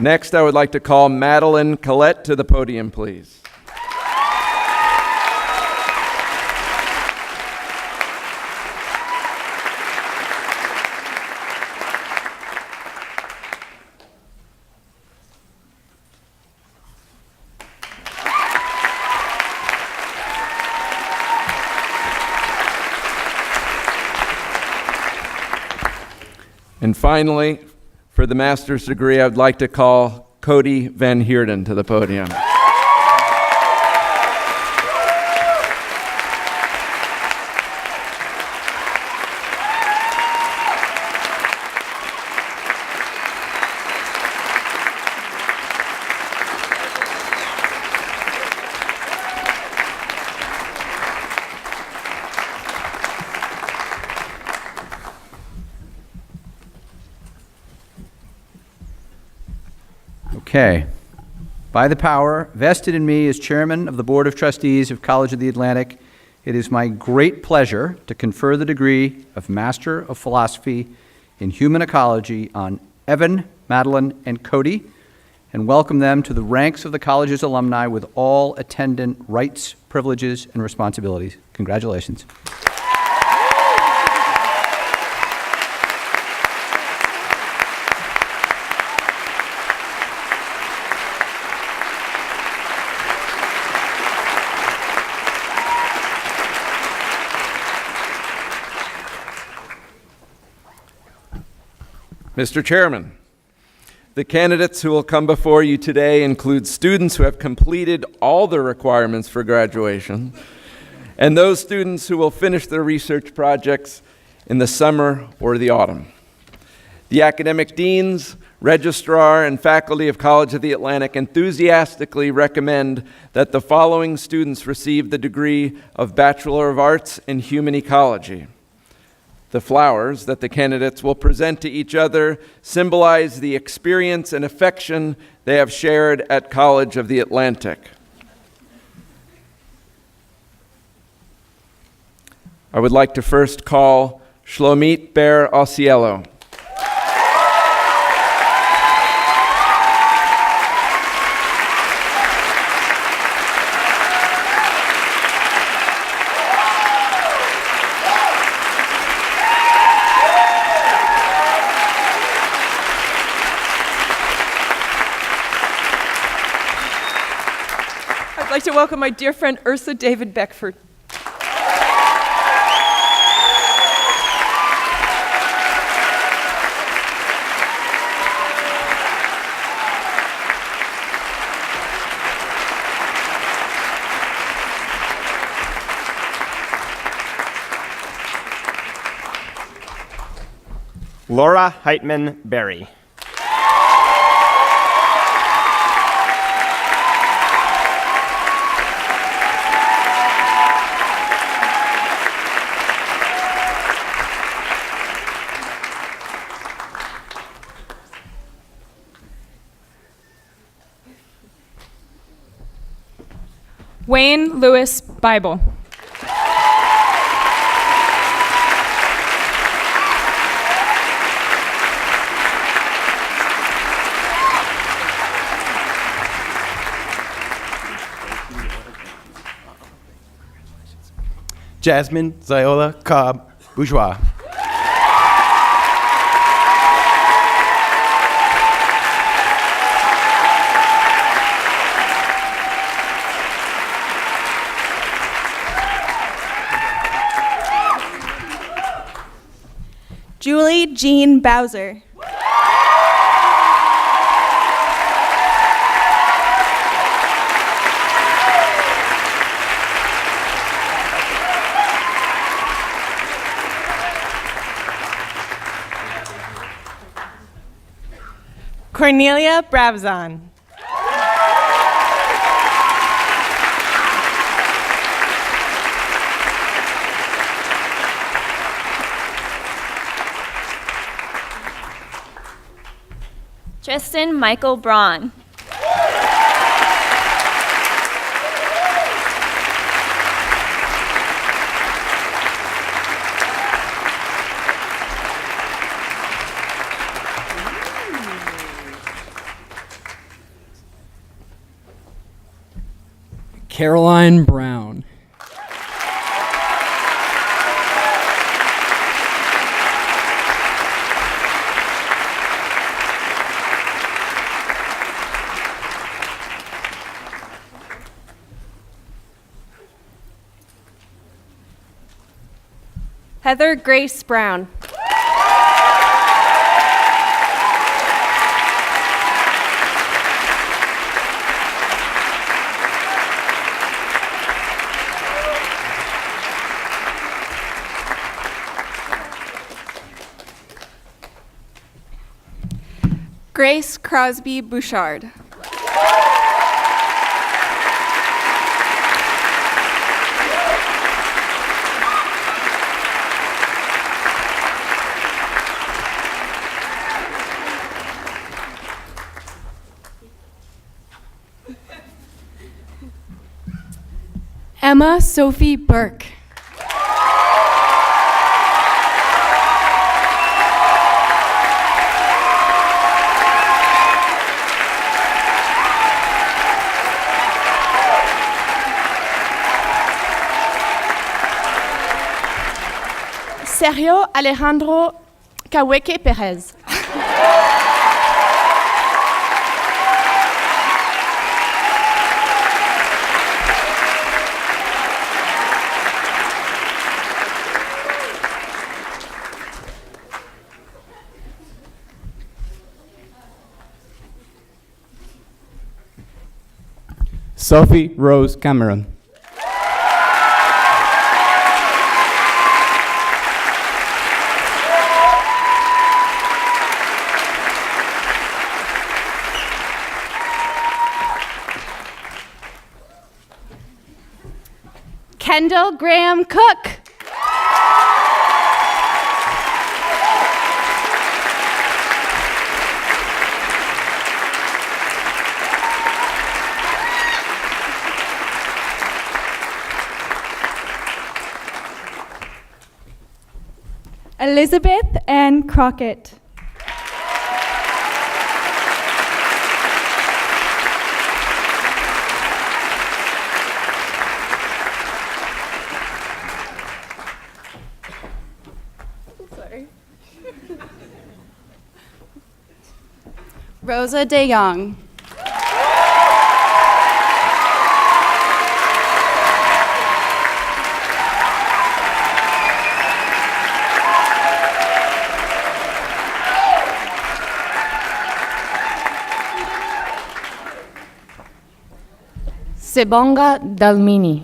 Next, I would like to call Madeline Collette to the podium, please. And finally, for the master's degree, I would like to call Cody Van Heerden to the podium. Okay. By the power vested in me as chairman of the Board of Trustees of College of the Atlantic, it is my great pleasure to confer the degree of Master of Philosophy in Human Ecology on Evan, Madeline, and Cody, and welcome them to the ranks of the college's alumni with all attendant rights, privileges, and responsibilities. Congratulations. Mr. Chairman, The candidates who will come before you today include students who have completed all the requirements for graduation, and those students who will finish their research projects in the summer or the autumn. The academic deans, registrar, and faculty of College of the Atlantic enthusiastically recommend that the following students receive the degree of Bachelor of Arts in Human Ecology. The flowers that the candidates will present to each other symbolize the experience and affection they have shared at College of the Atlantic. I would like to first call Shlomit Ber Osiello. I'd like to welcome my dear friend Ursa David Beckford. Laura Heitman Berry. Wayne Lewis Bible. Jasmine Ziola Cobb Bourgeois. Julie Jean Bowser. Cornelia Bravzon. Tristan Michael Braun. Caroline Brown. Heather Grace Brown. Grace Crosby Bouchard. Emma Sophie Burke. Sergio Alejandro Cahueque Perez. Sophie Rose Cameron. Kendall Graham Cook. Elizabeth Ann Crockett. Rosa De Jong. Sebonga Dalmini.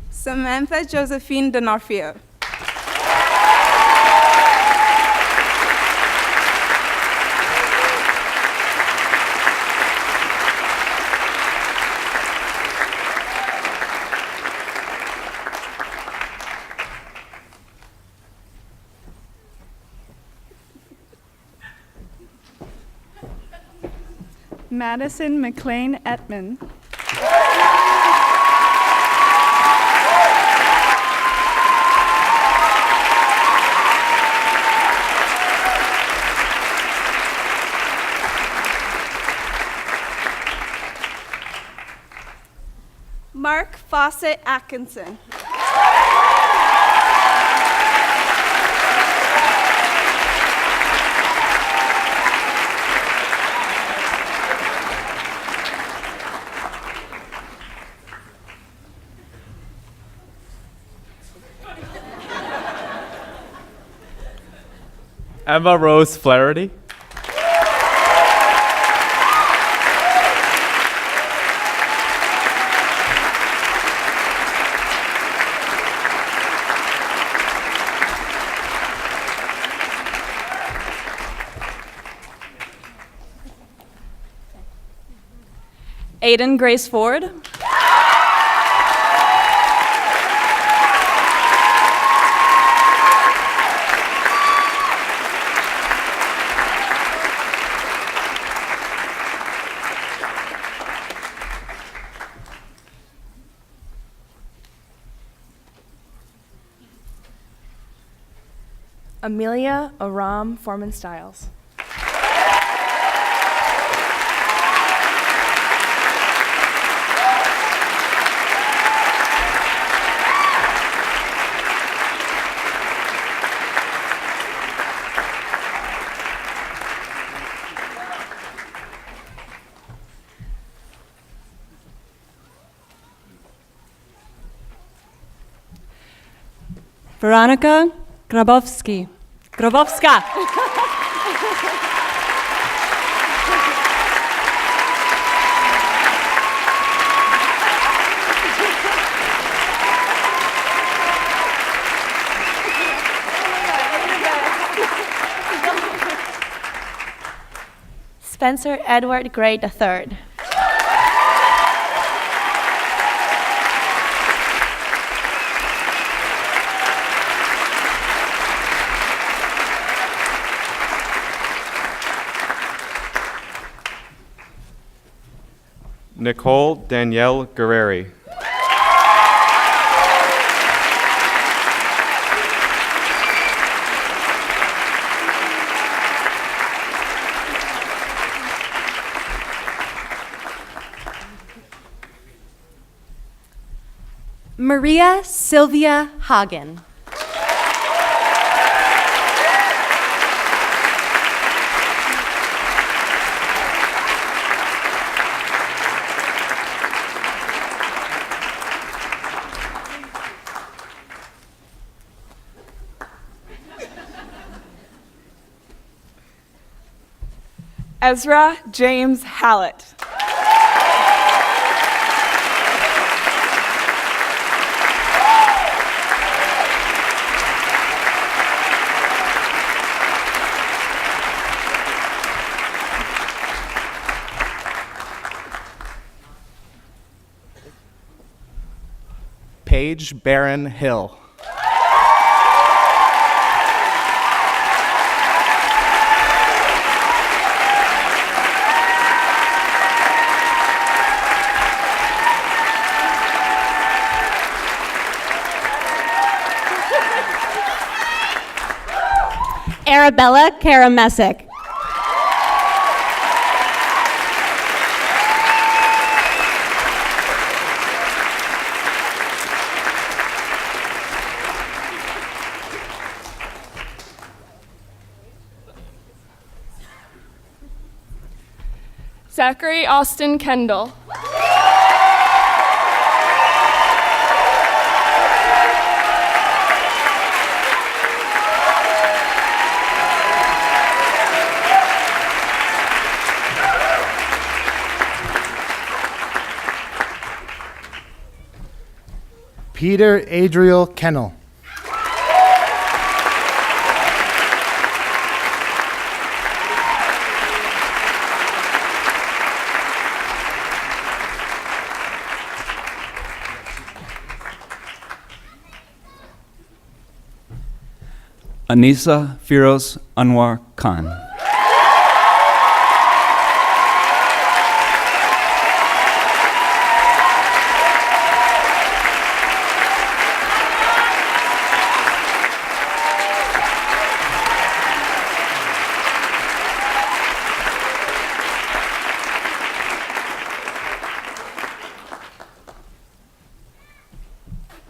Samantha Josephine D'Onofrio. Madison McLean Etman. Mark Fawcett Atkinson. Emma Rose Flaherty. Aiden Grace Ford. Amelia Aram Foreman Stiles. Veronica Grabowska. Spencer Edward Gray III. Nicole Danielle Guerreri. Maria Sylvia Hagen. Ezra James Hallett. Paige Barron Hill. Arabella Karamesic. Zachary Austin Kendall. Peter Adriel Kennel. Anisa Firoz Anwar Khan.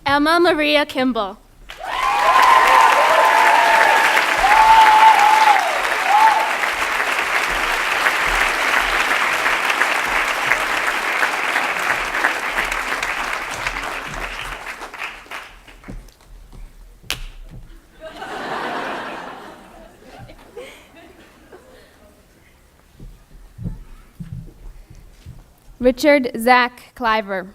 Emma Maria Kimball. Richard Zak Cliver.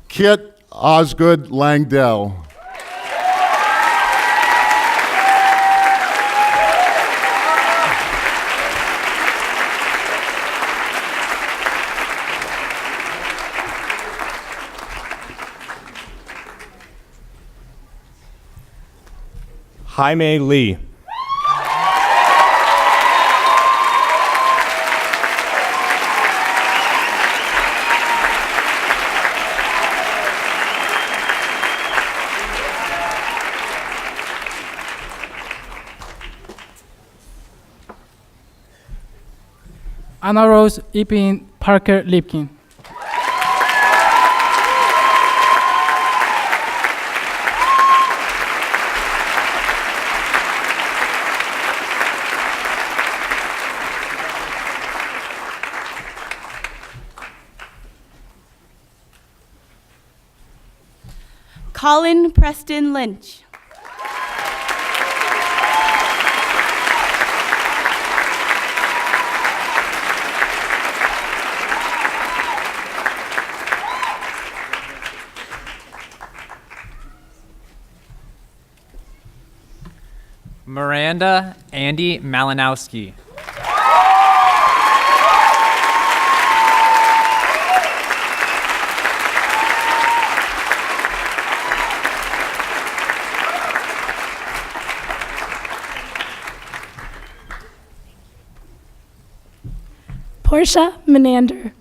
Kit Osgood Langdell. Jaime Lee. Anna Rose Ipin Parker Lipkin. Colin Preston Lynch. Miranda Andy Malinowski. Porcia Manandhar.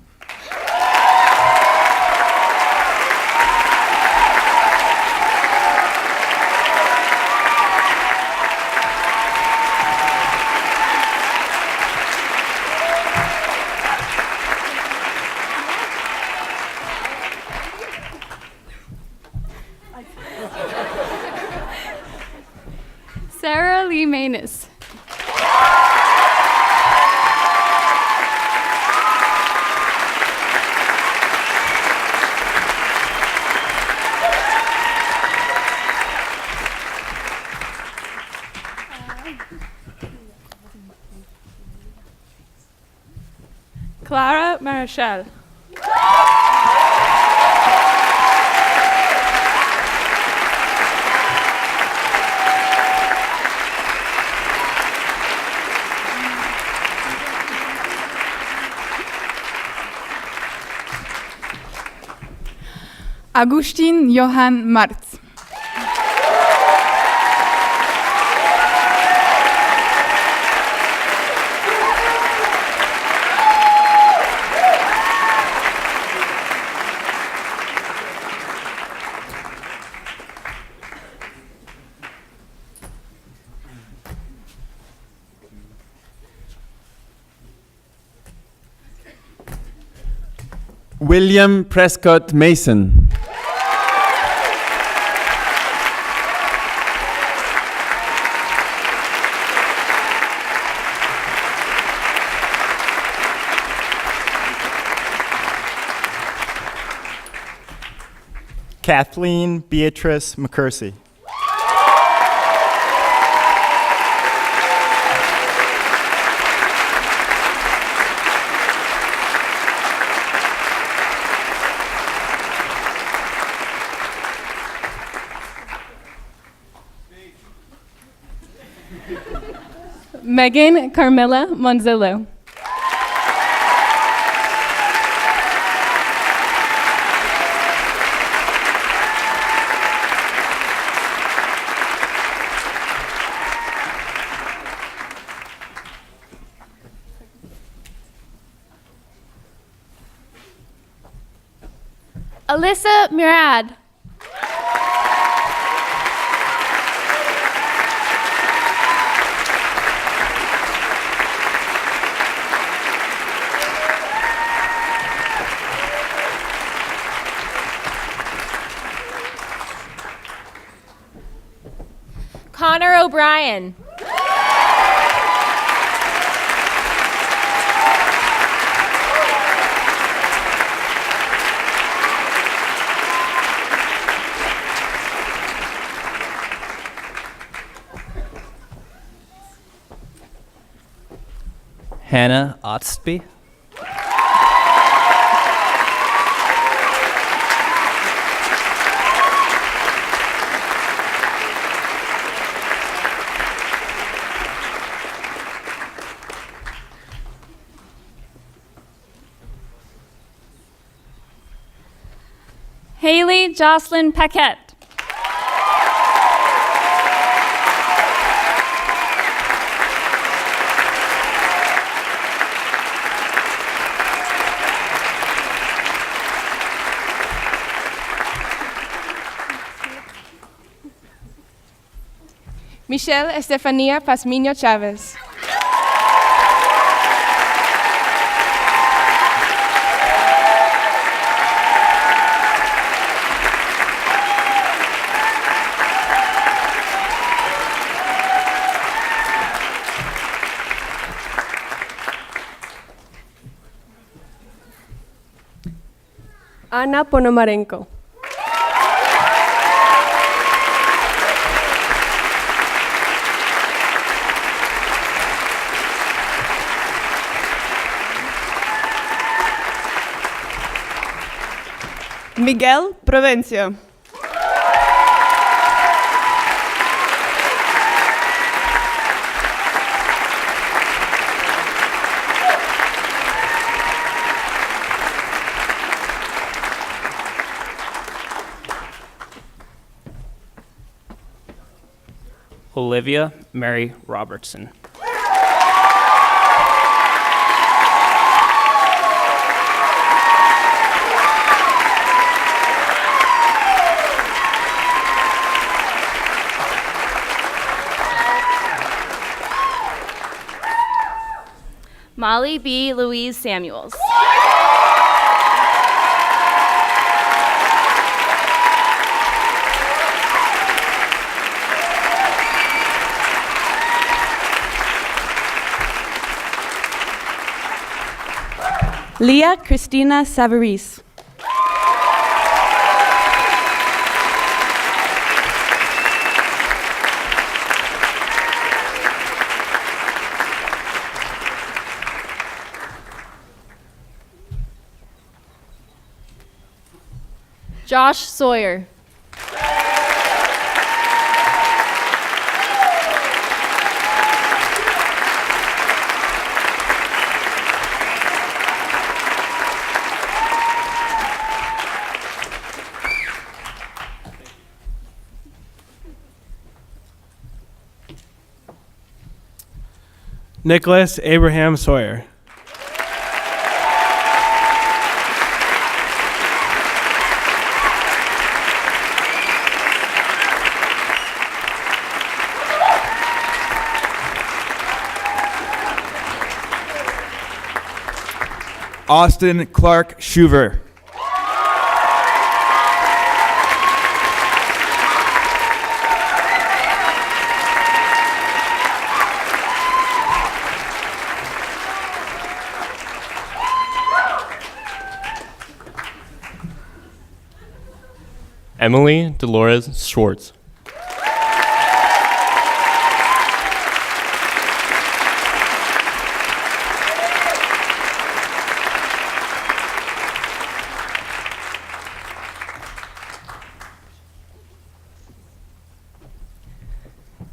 Clara Marshal. Agustin Johann Marz. William Prescott Mason. Kathleen Beatrice McCursey. Megan Carmela Monzillo. Alyssa Murad. Connor O'Brien. Hannah Otsby. Haleigh Jocelyn Pacquette. Michelle Estefania Pazmiño Chavez. Anah Ponomarenko. Miguel Provencio. Olivia Mary Robertson. Molly B. Louise Samuels. Leah Christina Savarese. Josh Sawyer. Nicholas Abraham Sawyer. Austin Clark Shuver. Emily Dolores Schwartz.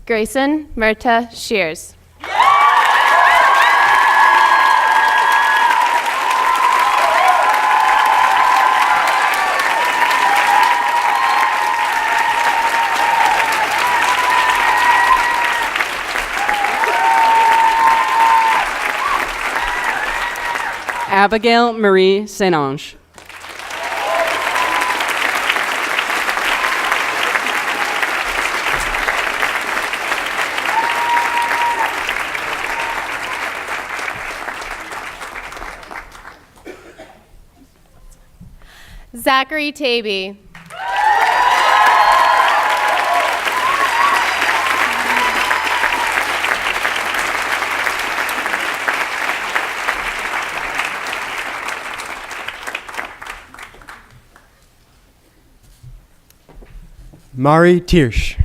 Grayson Myrta Shears. Abigail Marie St. Ange. Zachary Taby. Mari Tiersch.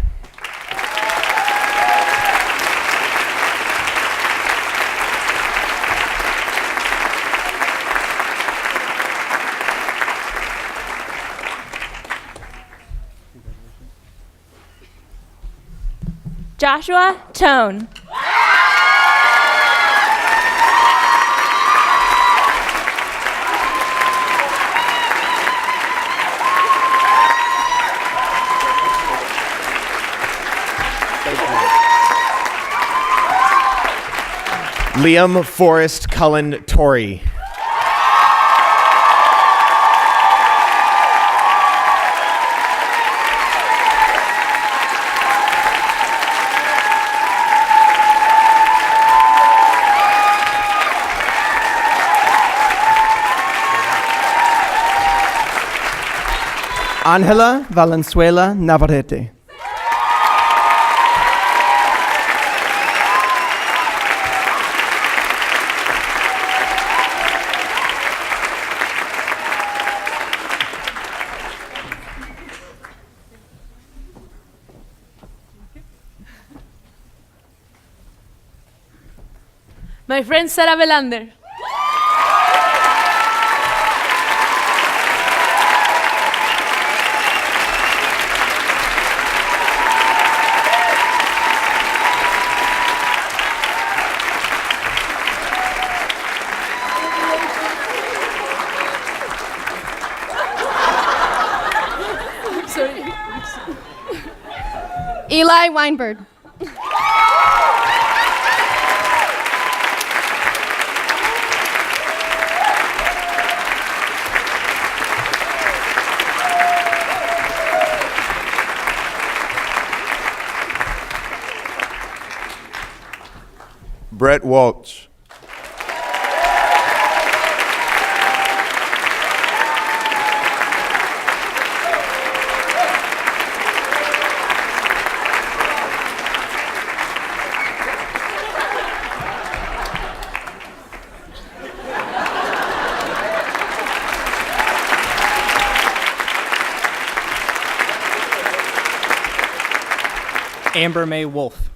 Joshua Tone. Liam Forrest Cullen Torrey. Angela Valenzuela Navarrete. My friend Sarah Belander. Eli Weinberg. Brett Waltz. Amber May Wolf.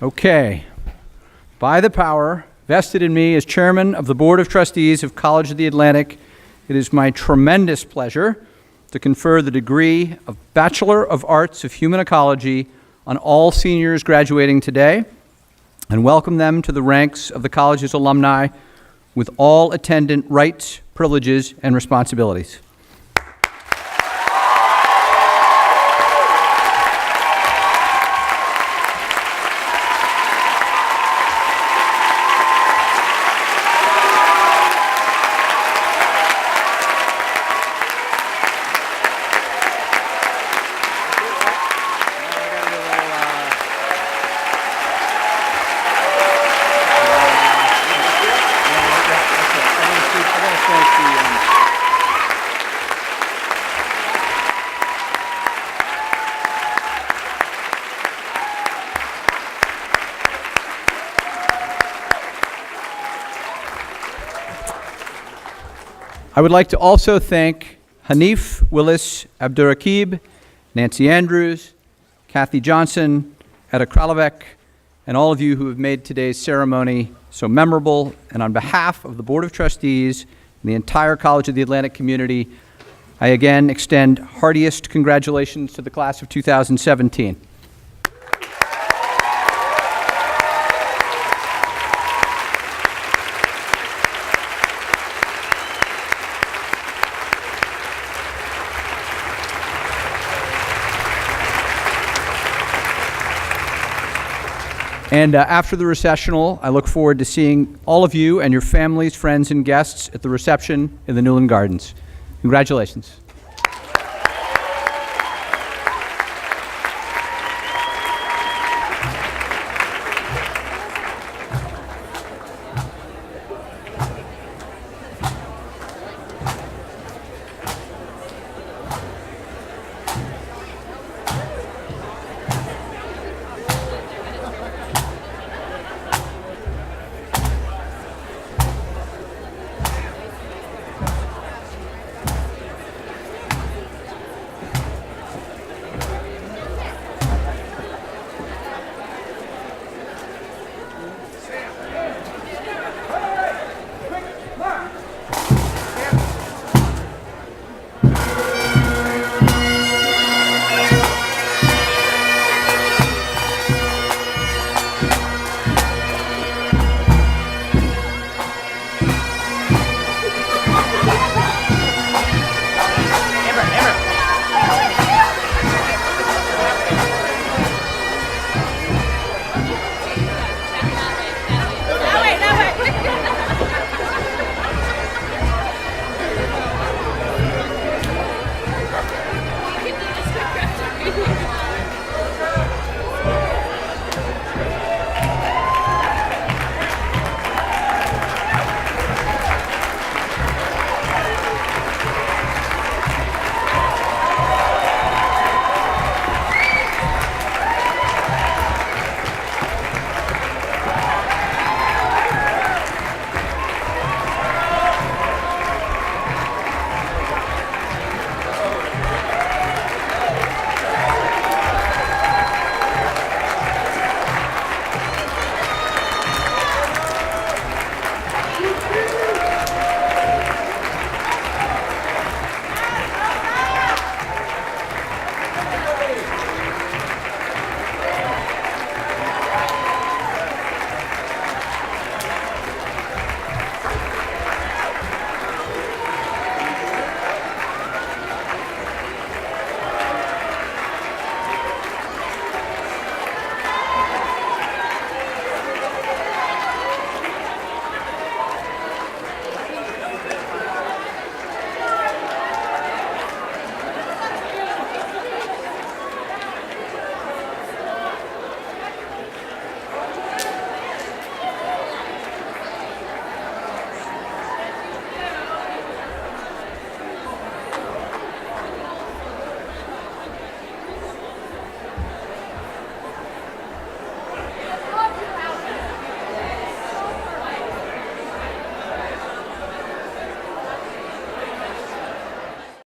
Okay. By the power vested in me as chairman of the Board of Trustees of College of the Atlantic, it is my tremendous pleasure to confer the degree of Bachelor of Arts of Human Ecology on all seniors graduating today and welcome them to the ranks of the college's alumni with all attendant rights, privileges, and responsibilities. I would like to also thank Hanif, Willis-Abdurraqib, Nancy Andrews, Kathy Johnson, Etta Kralovec, and all of you who have made today's ceremony so memorable. And on behalf of the Board of Trustees and the entire College of the Atlantic community, I again extend heartiest congratulations to the class of 2017. And after the recessional, I look forward to seeing all of you and your families, friends, and guests at the reception in the Newland Gardens. Congratulations.